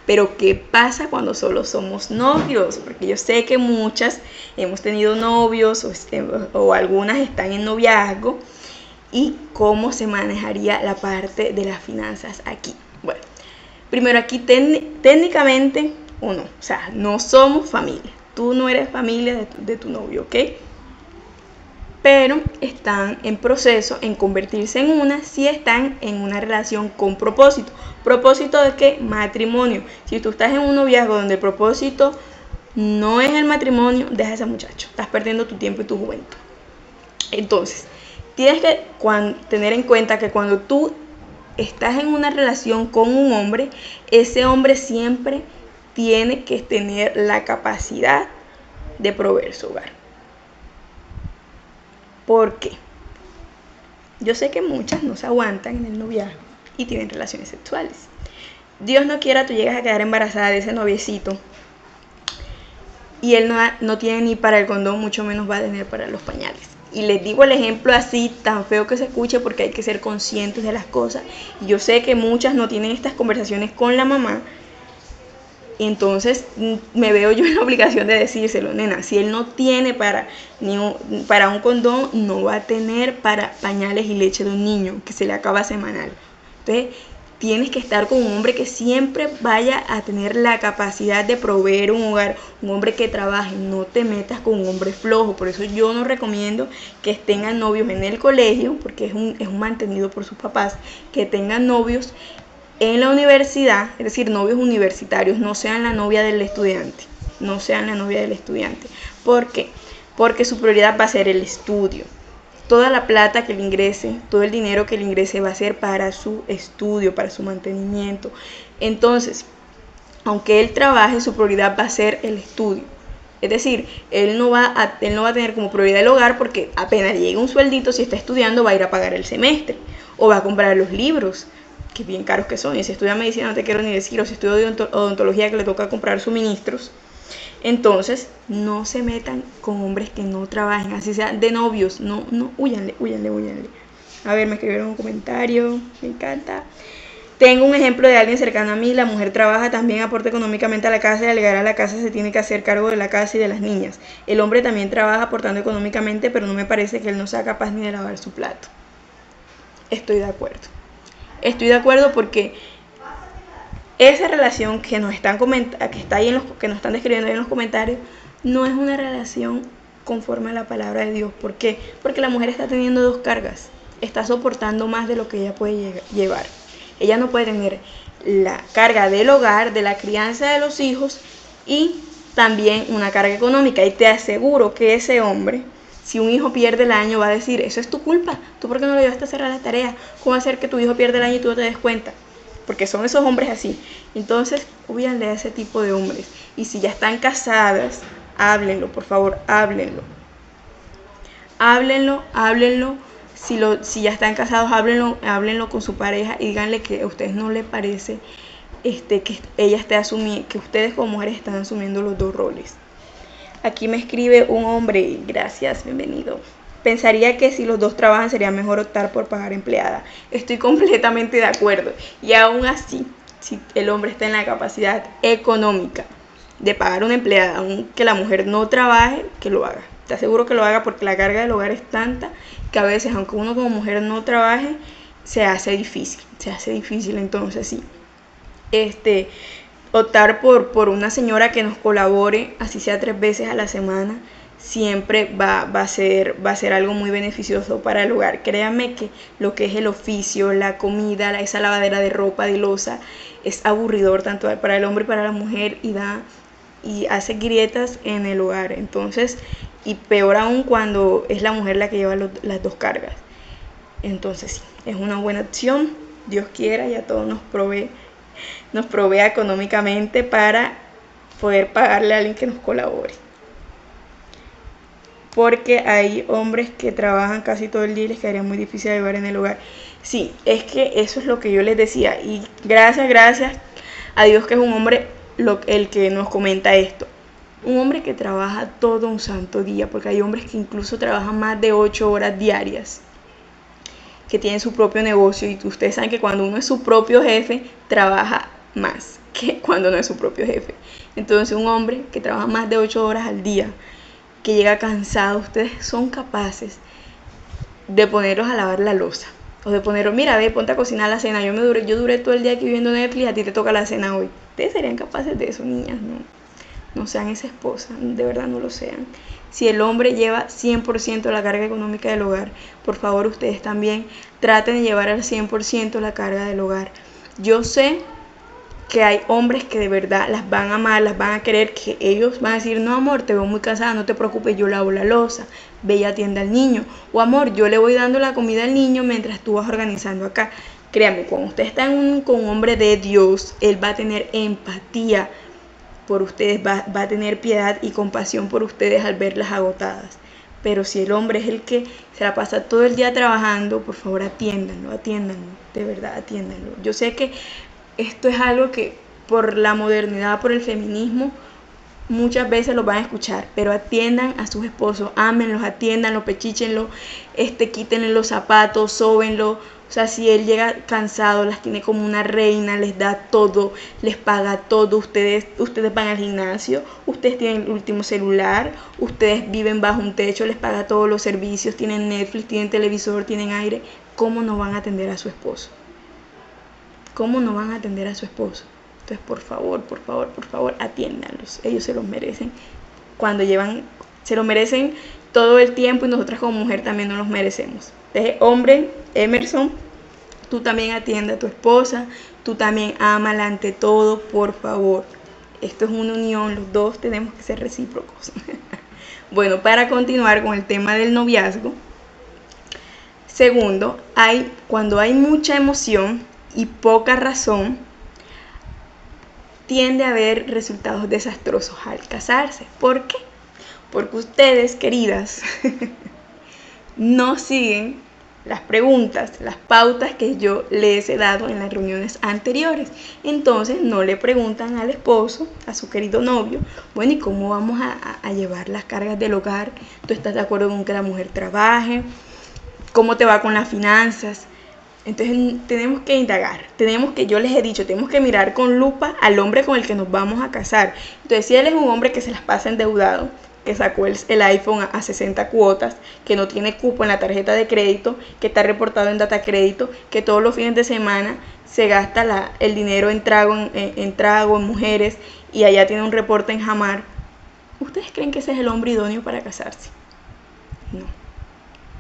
pero ¿qué pasa cuando solo somos novios? Porque yo sé que muchas hemos tenido novios o algunas están en noviazgo, y cómo se manejaría la parte de las finanzas aquí. Bueno, primero aquí técnicamente uno, o sea, no somos familia, tú no eres familia de tu novio, ¿ok? Pero están en proceso en convertirse en una si están en una relación con propósito. ¿Propósito de qué? Matrimonio. Si tú estás en un noviazgo donde el propósito no es el matrimonio, deja a ese muchacho. Estás perdiendo tu tiempo y tu juventud. Entonces, tienes que tener en cuenta que cuando tú estás en una relación con un hombre, ese hombre siempre tiene que tener la capacidad de proveer su hogar. ¿Por qué? Yo sé que muchas no se aguantan en el noviazgo y tienen relaciones sexuales. Dios no quiera, tú llegas a quedar embarazada de ese noviecito y él no tiene ni para el condón, mucho menos va a tener para los pañales. Y les digo el ejemplo así, tan feo que se escuche, porque hay que ser conscientes de las cosas. Y yo sé que muchas no tienen estas conversaciones con la mamá, y entonces me veo yo en la obligación de decírselo, nena, si él no tiene para un condón, no va a tener para pañales y leche de un niño que se le acaba semanal. Entonces, tienes que estar con un hombre que siempre vaya a tener la capacidad de proveer un hogar, un hombre que trabaje. No te metas con un hombre flojo. Por eso yo no recomiendo que tengan novios en el colegio, porque es un mantenido por sus papás, que tengan novios en la universidad, es decir, novios universitarios. No sean la novia del estudiante, no sean la novia del estudiante. ¿Por qué? Porque su prioridad va a ser el estudio. Toda la plata que le ingrese, todo el dinero que le ingrese va a ser para su estudio, para su mantenimiento. Entonces, aunque él trabaje, su prioridad va a ser el estudio. Es decir, él no va a tener como prioridad el hogar, porque apenas llegue un sueldito, si está estudiando, va a ir a pagar el semestre o va a comprar los libros, que bien caros que son. Y si estudia medicina no te quiero ni decir, o si estudia odontología, que le toca comprar suministros. Entonces, no se metan con hombres que no trabajen, así sea de novios. No, huyanle. A ver, me escribieron un comentario, me encanta. Tengo un ejemplo de alguien cercano a mí. La mujer trabaja, también aporta económicamente a la casa, y al llegar a la casa se tiene que hacer cargo de la casa y de las niñas. El hombre también trabaja aportando económicamente, pero no me parece que él no sea capaz ni de lavar su plato. Estoy de acuerdo porque esa relación que nos están que está ahí que nos están describiendo ahí en los comentarios, no es una relación conforme a la palabra de Dios. ¿Por qué? Porque la mujer está teniendo dos cargas, está soportando más de lo que ella puede llevar. Ella no puede tener la carga del hogar, de la crianza de los hijos, y también una carga económica. Y te aseguro que ese hombre, si un hijo pierde el año, va a decir, eso es tu culpa, tú por qué no lo llevaste a hacer las tareas, ¿cómo va a ser que tu hijo pierda el año y tú no te des cuenta? Porque son esos hombres así. Entonces, huyanle a ese tipo de hombres. Y si ya están casadas, háblenlo, por favor, háblenlo. Si ya están casados, háblenlo con su pareja y díganle que a ustedes no les parece que ella esté asumiendo, que ustedes como mujeres están asumiendo los dos roles. Aquí me escribe un hombre, gracias, bienvenido. Pensaría que si los dos trabajan sería mejor optar por pagar empleada. Estoy completamente de acuerdo. Y aún así, si el hombre está en la capacidad económica de pagar una empleada, aunque la mujer no trabaje, que lo haga. Te aseguro que lo haga, porque la carga del hogar es tanta que a veces, aunque uno como mujer no trabaje, se hace difícil. Entonces sí, optar por una señora que nos colabore, así sea 3 veces a la semana, siempre va a ser algo muy beneficioso para el hogar. Créanme que lo que es el oficio, la comida, esa lavadera de ropa, de loza, es aburridor tanto para el hombre y para la mujer, y hace grietas en el hogar. Entonces, y peor aún cuando es la mujer la que lleva las dos cargas. Entonces sí, es una buena opción. Dios quiera, ya todo nos provea económicamente para poder pagarle a alguien que nos colabore. porque hay hombres que trabajan casi todo el día y les quedaría muy difícil llevar en el hogar. Sí, es que eso es lo que yo les decía, y gracias a Dios que es un hombre el que nos comenta esto. Un hombre que trabaja todo un santo día, porque hay hombres que incluso trabajan más de 8 horas diarias, que tienen su propio negocio, y ustedes saben que cuando uno es su propio jefe, trabaja más que cuando no es su propio jefe. Entonces un hombre que trabaja más de 8 horas al día, que llega cansado, ustedes son capaces de ponerlos a lavar la loza, o de ponerlos, mira, ve, ponte a cocinar la cena, yo duré todo el día aquí viendo Netflix, a ti te toca la cena hoy. Ustedes serían capaces de eso, niñas, no sean esa esposa, de verdad no lo sean. Si el hombre lleva 100% la carga económica del hogar, por favor ustedes también traten de llevar al 100% la carga del hogar. Yo sé que hay hombres que de verdad las van a amar, las van a querer, que ellos van a decir, no amor, te veo muy cansada, no te preocupes, yo lavo la loza, ve y atiende al niño, o amor, yo le voy dando la comida al niño mientras tú vas organizando acá. Créanme, cuando usted está con un hombre de Dios, él va a tener empatía por ustedes, va a tener piedad y compasión por ustedes al verlas agotadas. Pero si el hombre es el que se la pasa todo el día trabajando, por favor atiéndanlo, de verdad atiéndanlo. Yo sé que esto es algo que por la modernidad, por el feminismo, muchas veces lo van a escuchar, pero atiendan a sus esposos, ámenlos, atiéndanlo, pechíchenlo, quítenle los zapatos, sóbenlo. O sea, si él llega cansado, las tiene como una reina, les da todo, les paga todo, ustedes van al gimnasio, ustedes tienen el último celular, ustedes viven bajo un techo, les paga todos los servicios, tienen Netflix, tienen televisor, tienen aire. ¿Cómo no van a atender a su esposo? ¿Cómo no van a atender a su esposo? Entonces, por favor, atiéndanlos. Ellos se los merecen. Se lo merecen todo el tiempo, y nosotras como mujer también nos los merecemos. Entonces, hombre, Emerson, tú también atiende a tu esposa, tú también ámala ante todo, por favor. Esto es una unión, los dos tenemos que ser recíprocos. Bueno, para continuar con el tema del noviazgo. Segundo, cuando hay mucha emoción y poca razón, tiende a haber resultados desastrosos al casarse. ¿Por qué? Porque ustedes, queridas, no siguen las preguntas, las pautas que yo les he dado en las reuniones anteriores. Entonces no le preguntan al esposo, a su querido novio, bueno, ¿y cómo vamos a llevar las cargas del hogar? ¿Tú estás de acuerdo con que la mujer trabaje? ¿Cómo te va con las finanzas? Entonces tenemos que indagar, yo les he dicho, tenemos que mirar con lupa al hombre con el que nos vamos a casar. Entonces si él es un hombre que se las pasa endeudado, que sacó el iPhone a 60 cuotas, que no tiene cupo en la tarjeta de crédito, que está reportado en data crédito, que todos los fines de semana se gasta el dinero en trago, en mujeres, y allá tiene un reporte en Jamar, ¿ustedes creen que ese es el hombre idóneo para casarse? No.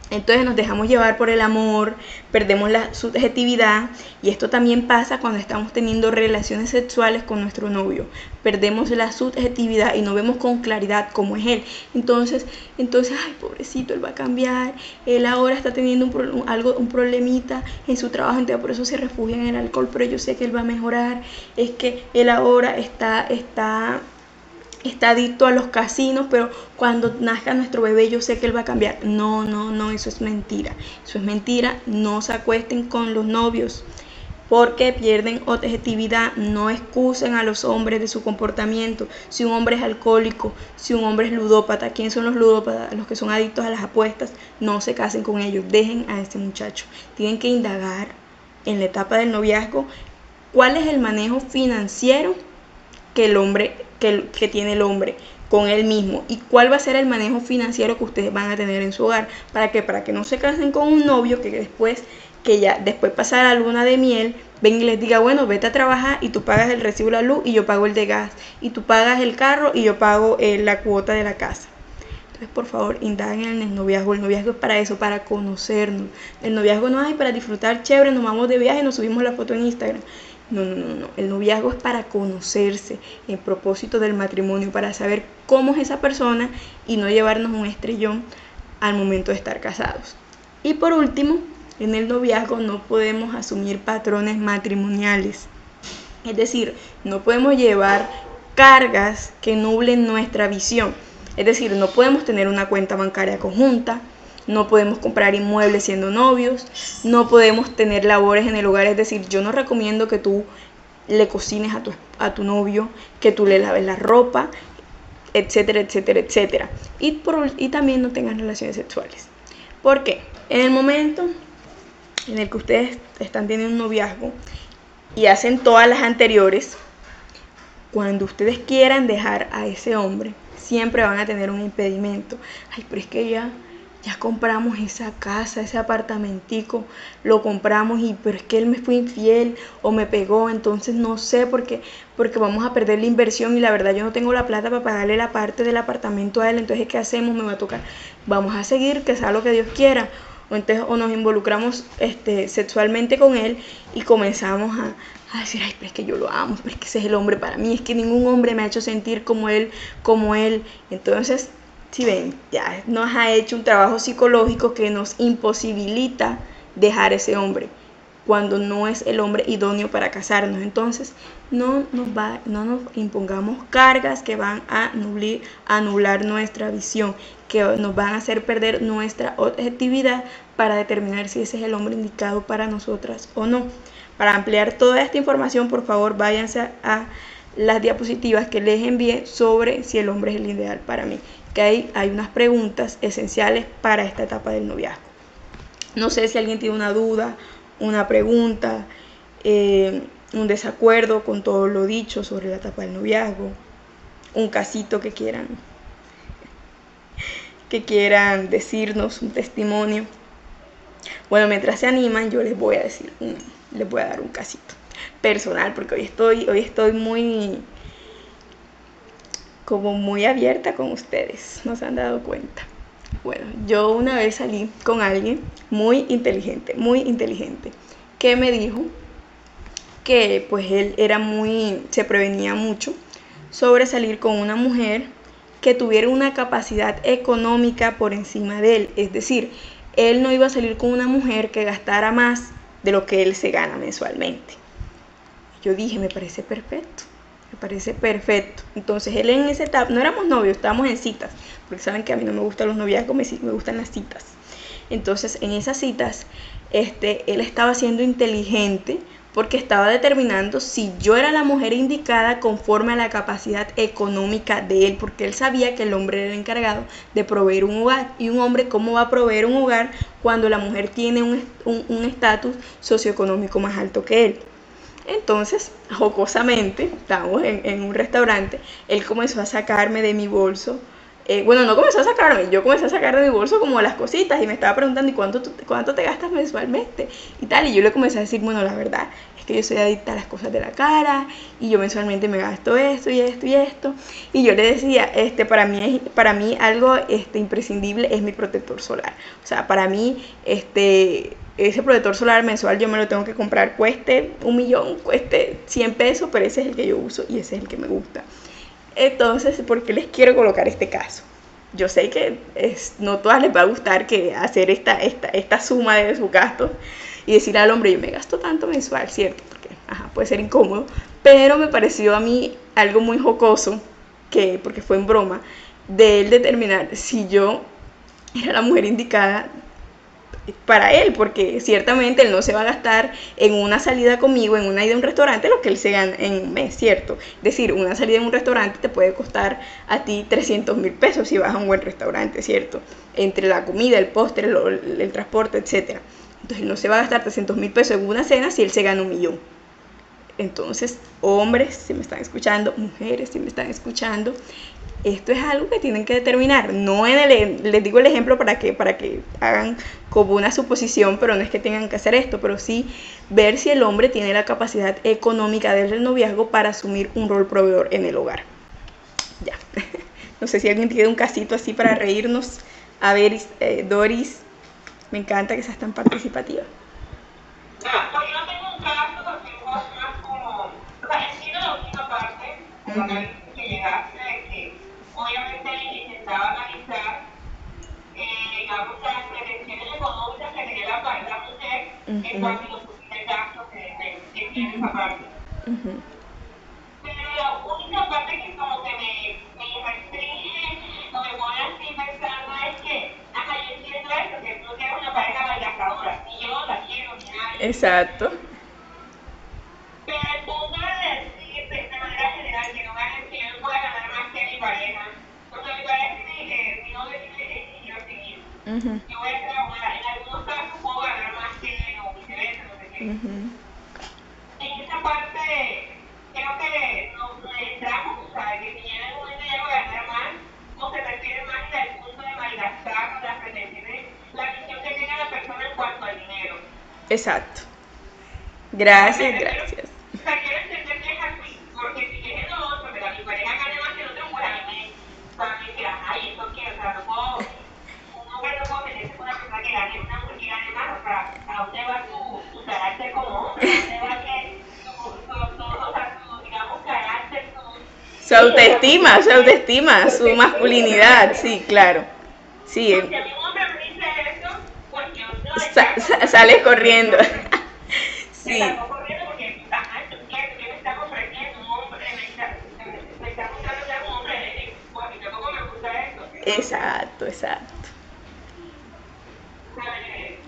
Entonces nos dejamos llevar por el amor, perdemos la subjetividad, y esto también pasa cuando estamos teniendo relaciones sexuales con nuestro novio. Perdemos la subjetividad y no vemos con claridad cómo es él. Entonces, ay, pobrecito, él va a cambiar, él ahora está teniendo un problemita en su trabajo, entonces por eso se refugia en el alcohol, pero yo sé que él va a mejorar, es que él ahora está adicto a los casinos, pero cuando nazca nuestro bebé yo sé que él va a cambiar. No, eso es mentira. No se acuesten con los novios porque pierden objetividad. No excusen a los hombres de su comportamiento. Si un hombre es alcohólico, si un hombre es ludópata, ¿quién son los ludópatas? Los que son adictos a las apuestas. No se casen con ellos, dejen a ese muchacho. Tienen que indagar en la etapa del noviazgo cuál es el manejo financiero que tiene el hombre con él mismo, y cuál va a ser el manejo financiero que ustedes van a tener en su hogar. ¿Para qué? Para que no se casen con un novio que después pasar la luna de miel, ven y les diga, bueno, vete a trabajar y tú pagas el recibo de la luz y yo pago el de gas, y tú pagas el carro y yo pago la cuota de la casa. Entonces, por favor, indaguen en el noviazgo. El noviazgo es para eso, para conocernos. El noviazgo no es para disfrutar chévere, nos vamos de viaje y nos subimos la foto en Instagram. No. El noviazgo es para conocerse, el propósito del matrimonio, para saber cómo es esa persona y no llevarnos un estrellón al momento de estar casados. Y por último, en el noviazgo no podemos asumir patrones matrimoniales. Es decir, no podemos llevar cargas que nublen nuestra visión. Es decir, no podemos tener una cuenta bancaria conjunta, no podemos comprar inmuebles siendo novios, no podemos tener labores en el hogar. Es decir, yo no recomiendo que tú le cocines a tu novio, que tú le laves la ropa, etcétera, etcétera, etcétera. Y también no tengan relaciones sexuales. ¿Por qué? En el momento en el que ustedes están teniendo un noviazgo y hacen todas las anteriores, cuando ustedes quieran dejar a ese hombre, siempre van a tener un impedimento. Ay, pero es que ya compramos esa casa, ese apartamentico, lo compramos pero es que él me fue infiel o me pegó, entonces no sé porque vamos a perder la inversión y la verdad yo no tengo la plata para pagarle la parte del apartamento a él, entonces ¿qué hacemos? Me va a tocar, vamos a seguir, que sea lo que Dios quiera, o nos involucramos sexualmente con él y comenzamos a decir, ay, pero es que yo lo amo, pero es que ese es el hombre para mí, es que ningún hombre me ha hecho sentir como él, entonces si ven, ya nos ha hecho un trabajo psicológico que nos imposibilita dejar ese hombre cuando no es el hombre idóneo para casarnos. Entonces no nos impongamos cargas que van a anular nuestra visión, que nos van a hacer perder nuestra objetividad para determinar si ese es el hombre indicado para nosotras o no. Para ampliar toda esta información, por favor, váyanse a las diapositivas que les envié sobre si el hombre es el ideal para mí, que hay unas preguntas esenciales para esta etapa del noviazgo. No sé si alguien tiene una duda, una pregunta, un desacuerdo con todo lo dicho sobre la etapa del noviazgo, un casito que quieran decirnos, un testimonio. Bueno, mientras se animan, yo les voy a decir, les voy a dar un casito personal, porque hoy estoy muy abierta con ustedes, no se han dado cuenta. Bueno, yo una vez salí con alguien muy inteligente, que me dijo que pues él se prevenía mucho sobre salir con una mujer que tuviera una capacidad económica por encima de él, es decir, él no iba a salir con una mujer que gastara más de lo que él se gana mensualmente. Yo dije, me parece perfecto. Entonces él en esa etapa, no éramos novios, estábamos en citas, porque saben que a mí no me gustan los noviazgos, me gustan las citas. Entonces en esas citas, él estaba siendo inteligente porque estaba determinando si yo era la mujer indicada conforme a la capacidad económica de él, porque él sabía que el hombre era el encargado de proveer un hogar. Y un hombre, ¿cómo va a proveer un hogar cuando la mujer tiene un estatus socioeconómico más alto que él? Entonces, jocosamente, estábamos en un restaurante, él comenzó a sacarme de mi bolso, no comenzó a sacarme, yo comencé a sacar de mi bolso como las cositas y me estaba preguntando, ¿y cuánto te gastas mensualmente? Y tal, y yo le comencé a decir, bueno, la verdad es que yo soy adicta a las cosas de la cara y yo mensualmente me gasto esto y esto y esto. Y yo le decía, para mí algo imprescindible es mi protector solar. O sea, para mí, ese protector solar mensual yo me lo tengo que comprar, cueste $1.000.000, cueste 100 pesos, pero ese es el que yo uso y ese es el que me gusta. Entonces, ¿por qué les quiero colocar este caso? Yo sé que no todas les va a gustar que hacer esta suma de sus gastos y decir al hombre, yo me gasto tanto mensual, ¿cierto? Porque puede ser incómodo, pero me pareció a mí algo muy jocoso, porque fue en broma, de él determinar si yo era la mujer indicada para él, porque ciertamente él no se va a gastar en una salida conmigo, en una ida a un restaurante, lo que él se gana en un mes, ¿cierto? Es decir, una salida en un restaurante te puede costar a ti 300.000 pesos si vas a un buen restaurante, ¿cierto? Entre la comida, el postre, el transporte, etc. Entonces él no se va a gastar 300.000 pesos en una cena si él se gana 1.000.000. Entonces, hombres, si me están escuchando, mujeres, si me están escuchando, esto es algo que tienen que determinar. Les digo el ejemplo para que hagan como una suposición, pero no es que tengan que hacer esto, pero sí ver si el hombre tiene la capacidad económica del noviazgo para asumir un rol proveedor en el hogar. Ya. No sé si alguien tiene un casito así para reírnos. A ver, Doris, me encanta que seas tan participativa. Yo no tengo un caso, tengo más como, o sea, entiendo la última parte, como que llegaste de que obviamente intentaba analizar, digamos, las pretensiones económicas que tenía la mujer en cuanto a los posibles gastos que tiene esa parte. Pero la única parte que como que me restringe o me Exacto. Pero el punto de decir de manera general que no gane, que yo no pueda ganar más que mi pareja, porque mi pareja tiene mi novio tiene lo siguiente. Ujú, Yo voy a trabajar, en algunos casos puedo ganar más que él o viceversa, no sé qué. ujú. En esa parte creo que nos entramos, o sea, que si en algún momento llego a ganar más, o se refiere más al punto de malgastar las pretensiones, la visión que tenga la persona en cuanto al dinero. Exacto. O sea, me Gracias, refiero, gracias. o sea, quiero entender que es así, porque si es lo otro, que mi pareja gane más que el otro, pues a mí me, o sea, me dirá, ay, ¿eso qué? O sea, no puedo, un hombre no puede meterse con una persona que gane, una mujer que gane más, o sea, ¿a dónde va tu carácter como hombre? ¿A dónde va que o sea, tu, digamos, carácter, Su sí, o sea, su autoestima, su masculinidad, sí, claro. Sí, porque a mí un hombre me dice eso, pues yo no le sales corriendo. me Sí, salgo corriendo porque, ajá, ¿qué me está ofreciendo? Un hombre me está mostrando ser un hombre débil. Pues a mí tampoco me gusta eso. Entonces, exacto, exacto. ¿sabes?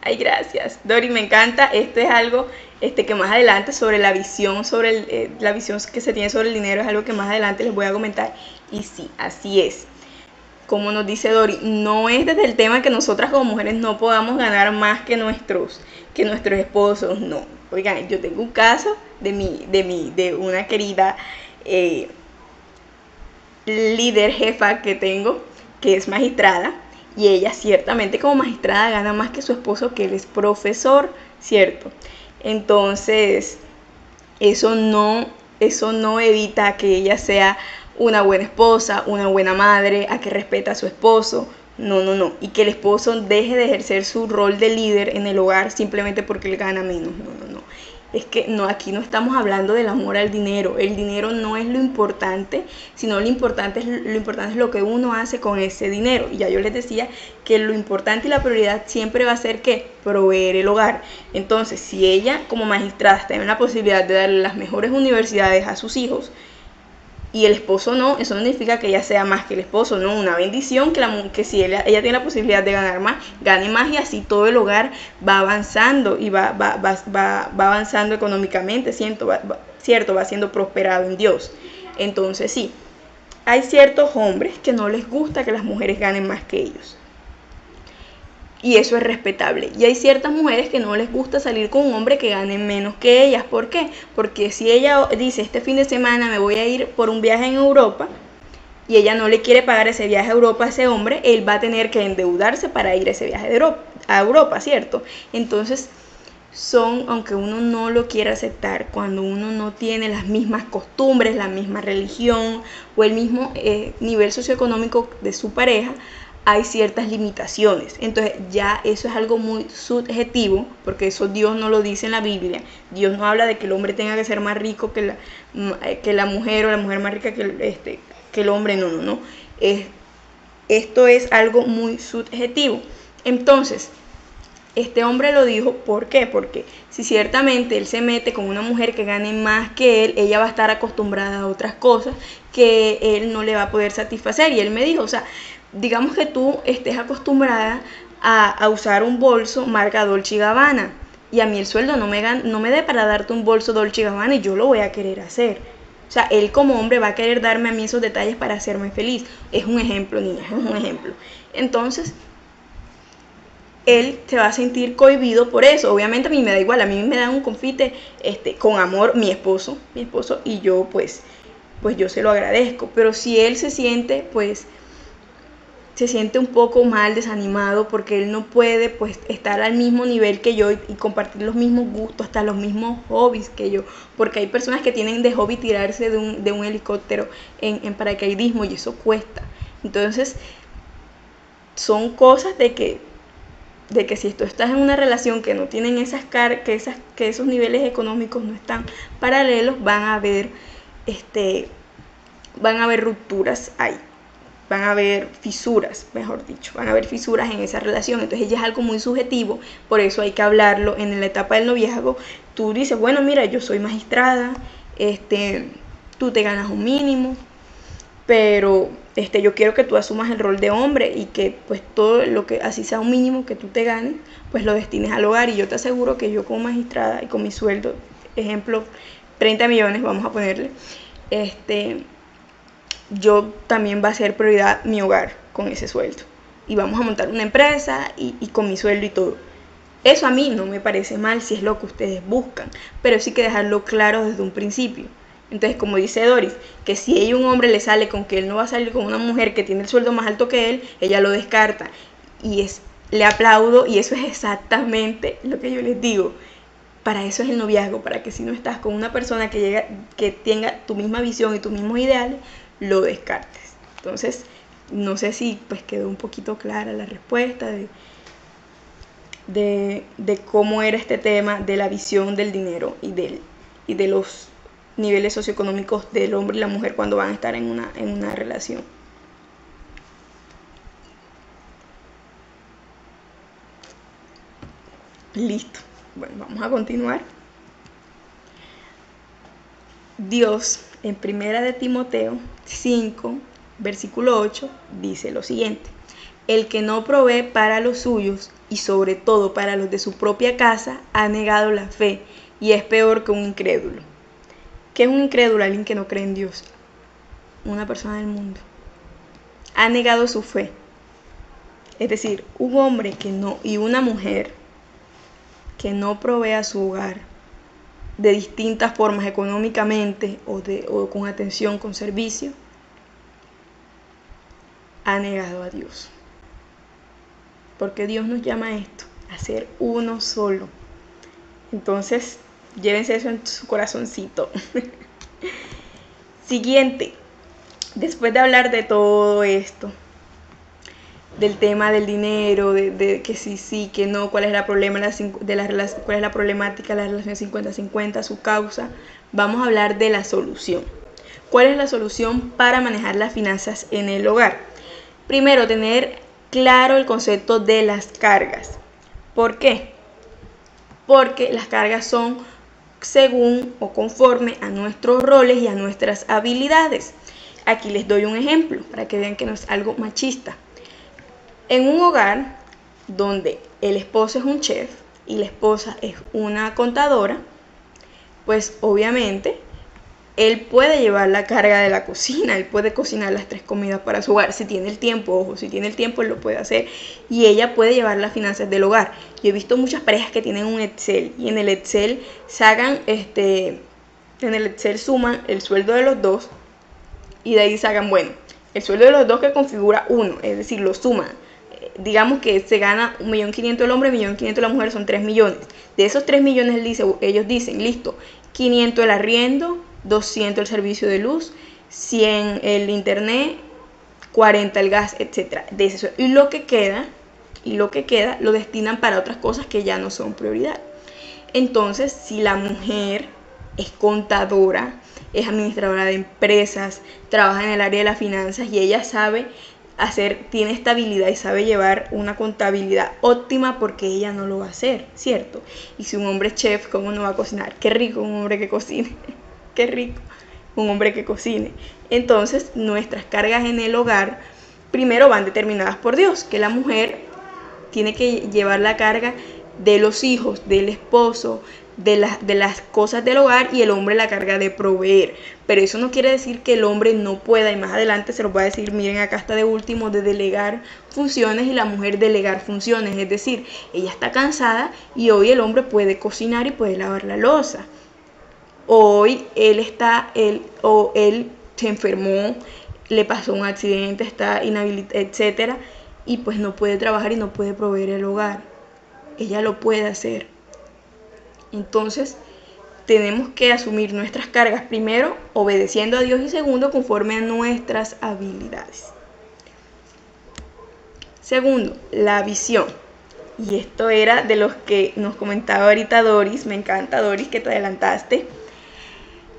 Ay, gracias. Dori, me encanta. Esto es algo que más adelante sobre la visión, la visión que se tiene sobre el dinero es algo que más adelante les voy a comentar. Y sí, así es. Como nos dice Dori, no es desde el tema que nosotras como mujeres no podamos ganar más que nuestros esposos, no. Oigan, yo tengo un caso de una querida eh, líder jefa que tengo, que es magistrada, y ella ciertamente como magistrada gana más que su esposo, que él es profesor, ¿cierto? Entonces, eso no, eso no evita que ella sea una buena esposa, una buena madre, a que respeta a su esposo. No, no, no. Y que el esposo deje de ejercer su rol de líder en el hogar simplemente porque él gana menos. No, no, no. Es que no, aquí no estamos hablando del amor al dinero. El dinero no es lo importante, sino lo importante es lo que uno hace con ese dinero. Y ya yo les decía que lo importante y la prioridad siempre va a ser que proveer el hogar. Entonces, si ella como magistrada tiene la posibilidad de darle las mejores universidades a sus hijos, y el esposo no, eso no significa que ella sea más que el esposo, no, una bendición que si ella tiene la posibilidad de ganar más, gane más, y así todo el hogar va avanzando y va avanzando económicamente, ¿cierto? Va siendo prosperado en Dios. Entonces sí, hay ciertos hombres que no les gusta que las mujeres ganen más que ellos. Y eso es respetable. Y hay ciertas mujeres que no les gusta salir con un hombre que gane menos que ellas. ¿Por qué? Porque si ella dice, este fin de semana me voy a ir por un viaje en Europa, y ella no le quiere pagar ese viaje a Europa a ese hombre, él va a tener que endeudarse para ir a ese viaje a Europa, ¿cierto? Entonces, aunque uno no lo quiera aceptar, cuando uno no tiene las mismas costumbres, la misma religión o el mismo nivel socioeconómico de su pareja, hay ciertas limitaciones. Entonces ya eso es algo muy subjetivo, porque eso Dios no lo dice en la Biblia. Dios no habla de que el hombre tenga que ser más rico que la mujer, o la mujer más rica que el hombre. No, no, no. Esto es algo muy subjetivo. Entonces, este hombre lo dijo, ¿por qué? Porque si ciertamente él se mete con una mujer que gane más que él, ella va a estar acostumbrada a otras cosas que él no le va a poder satisfacer. Y él me dijo, o sea, digamos que tú estés acostumbrada a usar un bolso marca Dolce & Gabbana, y a mí el sueldo no me dé para darte un bolso Dolce & Gabbana, y yo lo voy a querer hacer. O sea, él como hombre va a querer darme a mí esos detalles para hacerme feliz. Es un ejemplo, niña, es un ejemplo. Entonces, él se va a sentir cohibido por eso. Obviamente a mí me da igual, a mí me da un confite con amor mi esposo, y yo pues yo se lo agradezco. Pero si él se siente un poco mal, desanimado, porque él no puede pues estar al mismo nivel que yo, y compartir los mismos gustos, hasta los mismos hobbies que yo, porque hay personas que tienen de hobby tirarse de un helicóptero en paracaidismo, y eso cuesta. Entonces son cosas de que si tú estás en una relación que no tienen que esos niveles económicos no están paralelos, van a haber rupturas ahí, van a haber fisuras, mejor dicho, van a haber fisuras en esa relación. Entonces ya es algo muy subjetivo, por eso hay que hablarlo en la etapa del noviazgo. Tú dices, bueno, mira, yo soy magistrada, tú te ganas un mínimo, pero yo quiero que tú asumas el rol de hombre y que pues todo lo que así sea un mínimo que tú te ganes, pues lo destines al hogar. Y yo te aseguro que yo como magistrada y con mi sueldo, ejemplo, 30 millones, vamos a ponerle, yo también va a ser prioridad mi hogar con ese sueldo. Y vamos a montar una empresa y con mi sueldo y todo. Eso a mí no me parece mal si es lo que ustedes buscan, pero sí que dejarlo claro desde un principio. Entonces, como dice Doris, que si a un hombre le sale con que él no va a salir con una mujer que tiene el sueldo más alto que él, ella lo descarta. Y le aplaudo, y eso es exactamente lo que yo les digo. Para eso es el noviazgo, para que si no estás con una persona que tenga tu misma visión y tus mismos ideales, lo descartes. Entonces, no sé si pues quedó un poquito clara la respuesta de cómo era este tema de la visión del dinero y de los niveles socioeconómicos del hombre y la mujer cuando van a estar en una relación. Listo. Bueno, vamos a continuar. Dios, en 1 de Timoteo 5, versículo 8, dice lo siguiente: el que no provee para los suyos y sobre todo para los de su propia casa ha negado la fe y es peor que un incrédulo. ¿Qué es un incrédulo? Alguien que no cree en Dios. Una persona del mundo. Ha negado su fe. Es decir, un hombre que no y una mujer que no provee a su hogar de distintas formas, económicamente o con atención, con servicio, ha negado a Dios. Porque Dios nos llama a esto, a ser uno solo. Entonces, llévense eso en su corazoncito. Siguiente, después de hablar de todo esto, del tema del dinero, de que sí, que no, cuál es la problemática de la relación 50-50, su causa, vamos a hablar de la solución. ¿Cuál es la solución para manejar las finanzas en el hogar? Primero, tener claro el concepto de las cargas. ¿Por qué? Porque las cargas son según o conforme a nuestros roles y a nuestras habilidades. Aquí les doy un ejemplo para que vean que no es algo machista. En un hogar donde el esposo es un chef y la esposa es una contadora, pues obviamente él puede llevar la carga de la cocina, él puede cocinar las 3 comidas para su hogar, si tiene el tiempo, ojo, si tiene el tiempo él lo puede hacer, y ella puede llevar las finanzas del hogar. Yo he visto muchas parejas que tienen un Excel y en el Excel suman el sueldo de los dos y de ahí sacan, bueno, el sueldo de los dos que configura uno, es decir, lo suman. Digamos que se gana 1.500.000 el hombre, 1.500.000 la mujer, son 3 millones. De esos 3 millones ellos dicen, listo, 500 el arriendo, 200 el servicio de luz, 100 el internet, 40 el gas, etc. De eso. Y lo que queda lo destinan para otras cosas que ya no son prioridad. Entonces, si la mujer es contadora, es administradora de empresas, trabaja en el área de las finanzas y ella tiene estabilidad y sabe llevar una contabilidad óptima porque ella no lo va a hacer, ¿cierto? Y si un hombre es chef, ¿cómo no va a cocinar? Qué rico un hombre que cocine, qué rico un hombre que cocine. Entonces, nuestras cargas en el hogar primero van determinadas por Dios, que la mujer tiene que llevar la carga de los hijos, del esposo, de las cosas del hogar, y el hombre la carga de proveer. Pero eso no quiere decir que el hombre no pueda, y más adelante se los voy a decir, miren acá está de último, de delegar funciones y la mujer delegar funciones. Es decir, ella está cansada y hoy el hombre puede cocinar y puede lavar la loza. Hoy él se enfermó, le pasó un accidente, está inhabilitado, etcétera, y pues no puede trabajar y no puede proveer el hogar. Ella lo puede hacer. Entonces, tenemos que asumir nuestras cargas, primero obedeciendo a Dios y segundo conforme a nuestras habilidades. Segundo, la visión. Y esto era de los que nos comentaba ahorita Doris. Me encanta, Doris, que te adelantaste.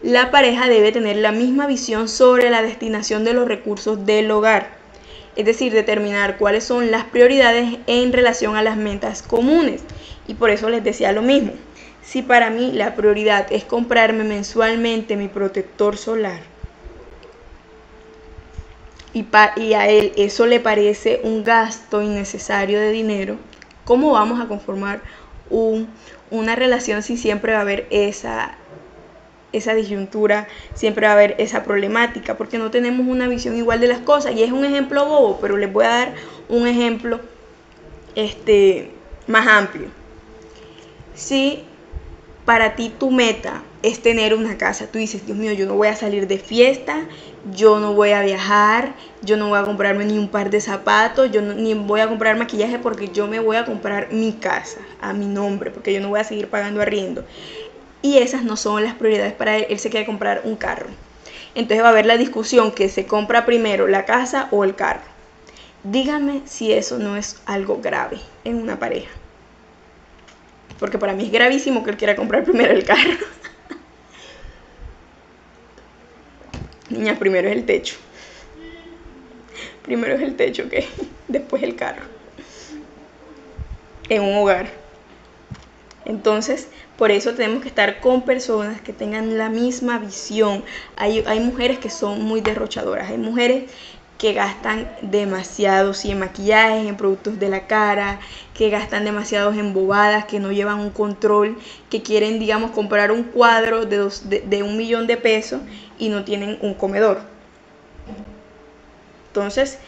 La pareja debe tener la misma visión sobre la destinación de los recursos del hogar. Es decir, determinar cuáles son las prioridades en relación a las metas comunes. Y por eso les decía lo mismo. Si para mí la prioridad es comprarme mensualmente mi protector solar, y a él eso le parece un gasto innecesario de dinero, ¿cómo vamos a conformar una relación si siempre va a haber esa disyuntura, siempre va a haber esa problemática? Porque no tenemos una visión igual de las cosas. Y es un ejemplo bobo, pero les voy a dar un ejemplo más amplio. Si para ti tu meta es tener una casa, tú dices, Dios mío, yo no voy a salir de fiesta, yo no voy a viajar, yo no voy a comprarme ni un par de zapatos, yo no, ni voy a comprar maquillaje, porque yo me voy a comprar mi casa a mi nombre, porque yo no voy a seguir pagando arriendo. Y esas no son las prioridades para él. Él se quiere comprar un carro. Entonces va a haber la discusión que se compra primero la casa o el carro. Dígame si eso no es algo grave en una pareja. Porque para mí es gravísimo que él quiera comprar primero el carro. Niña, primero es el techo. Primero es el techo, ¿ok? Después el carro. En un hogar. Entonces, por eso tenemos que estar con personas que tengan la misma visión. Hay mujeres que son muy derrochadoras, hay mujeres que gastan demasiado, sí, en maquillajes, en productos de la cara, que gastan demasiado en bobadas, que no llevan un control, que quieren, digamos, comprar un cuadro de 1.000.000 de pesos y no tienen un comedor. Entonces,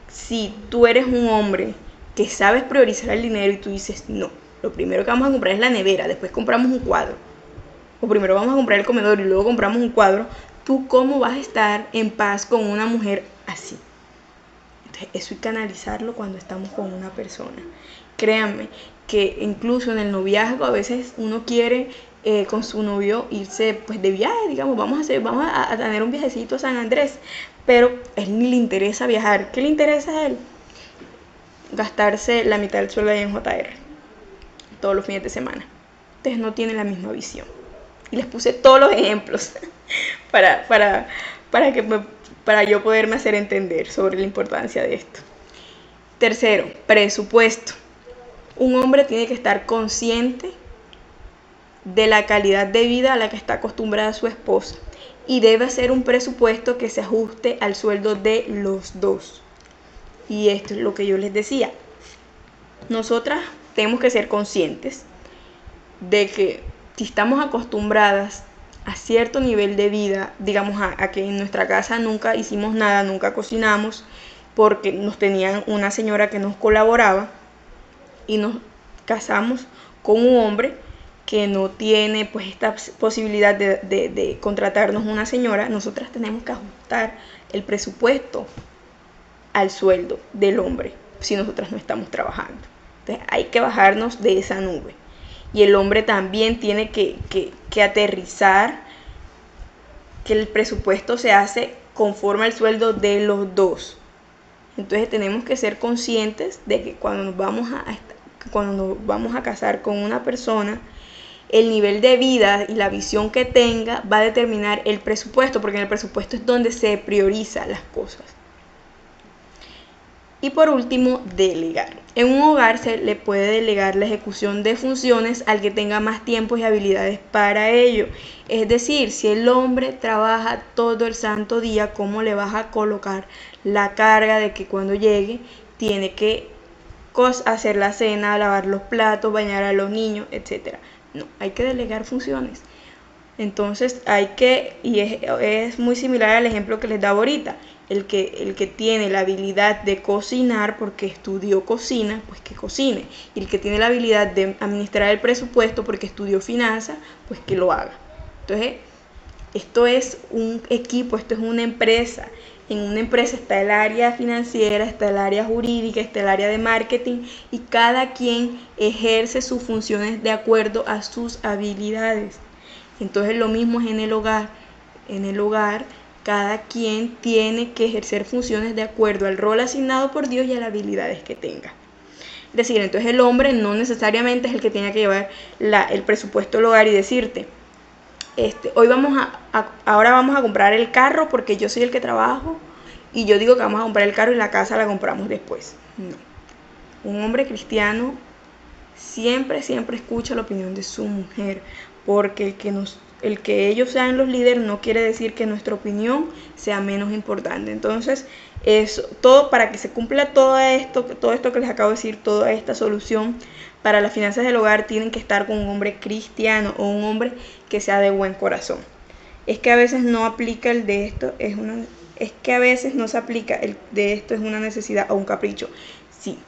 si tú eres un hombre que sabes priorizar el dinero y tú dices, no, lo primero que vamos a comprar es la nevera, después compramos un cuadro, o primero vamos a comprar el comedor y luego compramos un cuadro, ¿tú cómo vas a estar en paz con una mujer así? Entonces, eso hay que analizarlo cuando estamos con una persona. Créanme que incluso en el noviazgo a veces uno quiere con su novio irse pues de viaje, digamos, vamos a tener un viajecito a San Andrés, pero a él ni le interesa viajar. ¿Qué le interesa a él? Gastarse la mitad del sueldo en JR todos los fines de semana. Entonces no tienen la misma visión. Y les puse todos los ejemplos para yo poderme hacer entender sobre la importancia de esto. Tercero, presupuesto. Un hombre tiene que estar consciente de la calidad de vida a la que está acostumbrada su esposa y debe hacer un presupuesto que se ajuste al sueldo de los dos. Y esto es lo que yo les decía. Nosotras tenemos que ser conscientes de que si estamos acostumbradas a cierto nivel de vida, digamos a que en nuestra casa nunca hicimos nada, nunca cocinamos, porque nos tenían una señora que nos colaboraba, y nos casamos con un hombre que no tiene pues esta posibilidad de contratarnos una señora, nosotras tenemos que ajustar el presupuesto al sueldo del hombre si nosotras no estamos trabajando. Entonces hay que bajarnos de esa nube. Y el hombre también tiene que aterrizar que el presupuesto se hace conforme al sueldo de los dos. Entonces tenemos que ser conscientes de que cuando nos vamos a casar con una persona, el nivel de vida y la visión que tenga va a determinar el presupuesto, porque en el presupuesto es donde se priorizan las cosas. Y por último, delegar. En un hogar se le puede delegar la ejecución de funciones al que tenga más tiempo y habilidades para ello. Es decir, si el hombre trabaja todo el santo día, ¿cómo le vas a colocar la carga de que cuando llegue tiene que hacer la cena, lavar los platos, bañar a los niños, etcétera? No, hay que delegar funciones. Entonces y es muy similar al ejemplo que les daba ahorita. El que tiene la habilidad de cocinar porque estudió cocina, pues que cocine. Y el que tiene la habilidad de administrar el presupuesto porque estudió finanzas, pues que lo haga. Entonces, esto es un equipo, esto es una empresa. En una empresa está el área financiera, está el área jurídica, está el área de marketing, y cada quien ejerce sus funciones de acuerdo a sus habilidades. Entonces lo mismo es en el hogar. En el hogar cada quien tiene que ejercer funciones de acuerdo al rol asignado por Dios y a las habilidades que tenga. Es decir, entonces el hombre no necesariamente es el que tenga que llevar el presupuesto del hogar y decirte, ahora vamos a comprar el carro porque yo soy el que trabajo y yo digo que vamos a comprar el carro y la casa la compramos después. No. Un hombre cristiano siempre escucha la opinión de su mujer, porque el que ellos sean los líderes no quiere decir que nuestra opinión sea menos importante. Entonces, Eso, todo para que se cumpla todo esto que les acabo de decir, toda esta solución para las finanzas del hogar, tienen que estar con un hombre cristiano o un hombre que sea de buen corazón. Es que a veces no aplica el de esto, es que a veces no se aplica el de esto es una necesidad o un capricho. Sí,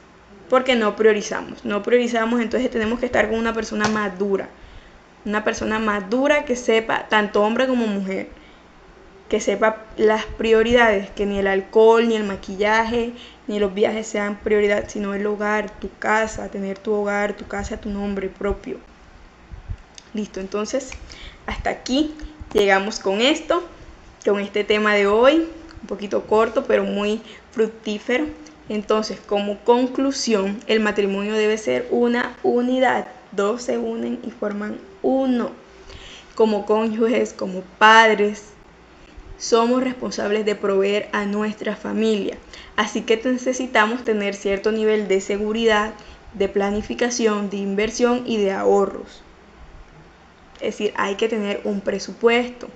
porque no priorizamos, entonces tenemos que estar con una persona madura que sepa, tanto hombre como mujer, que sepa las prioridades, que ni el alcohol, ni el maquillaje, ni los viajes sean prioridad, sino el hogar, tu casa, tener tu hogar, tu casa a tu nombre propio. Listo, entonces hasta aquí llegamos con este tema de hoy, un poquito corto pero muy fructífero. Entonces, como conclusión, el matrimonio debe ser una unidad, dos se unen y forman uno. Como cónyuges, como padres, somos responsables de proveer a nuestra familia, así que necesitamos tener cierto nivel de seguridad, de planificación, de inversión y de ahorros. Es decir, hay que tener un presupuesto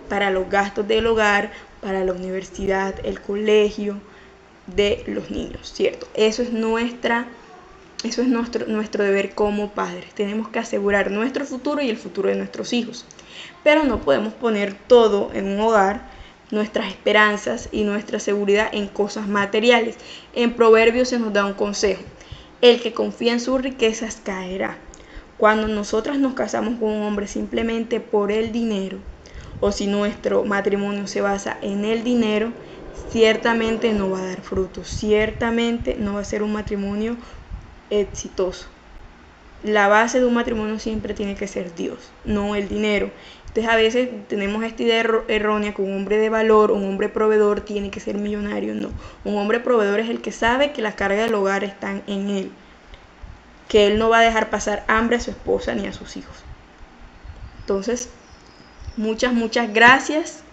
para los gastos del hogar, para la universidad, el colegio de los niños, ¿cierto? Eso es nuestro deber como padres. Tenemos que asegurar nuestro futuro y el futuro de nuestros hijos. Pero no podemos poner todo en un hogar, nuestras esperanzas y nuestra seguridad en cosas materiales. En Proverbios se nos da un consejo: el que confía en sus riquezas caerá. Cuando nosotras nos casamos con un hombre simplemente por el dinero, o si nuestro matrimonio se basa en el dinero, ciertamente no va a dar frutos, ciertamente no va a ser un matrimonio exitoso. La base de un matrimonio siempre tiene que ser Dios, no el dinero. Entonces a veces tenemos esta idea errónea que un hombre de valor, un hombre proveedor tiene que ser millonario. No, un hombre proveedor es el que sabe que la carga del hogar está en él, que él no va a dejar pasar hambre a su esposa ni a sus hijos. Entonces, muchas gracias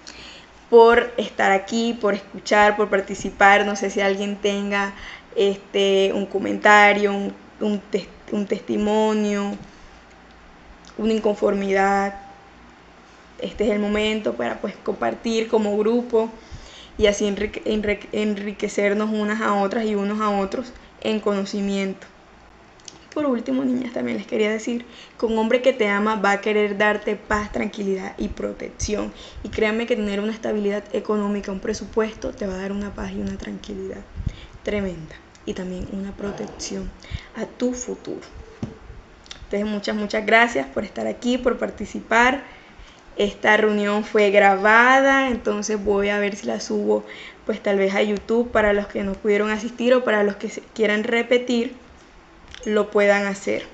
por estar aquí, por escuchar, por participar. No sé si alguien tenga un comentario, un testimonio, una inconformidad. Este es el momento para compartir como grupo y así enriquecernos unas a otras y unos a otros en conocimiento. Por último, niñas, también les quería decir que un hombre que te ama va a querer darte paz, tranquilidad y protección. Y créanme que tener una estabilidad económica, un presupuesto, te va a dar una paz y una tranquilidad tremenda. Y también una protección a tu futuro. Entonces, muchas gracias por estar aquí, por participar. Esta reunión fue grabada, entonces voy a ver si la subo pues tal vez a YouTube para los que no pudieron asistir o para los que quieran repetir lo puedan hacer.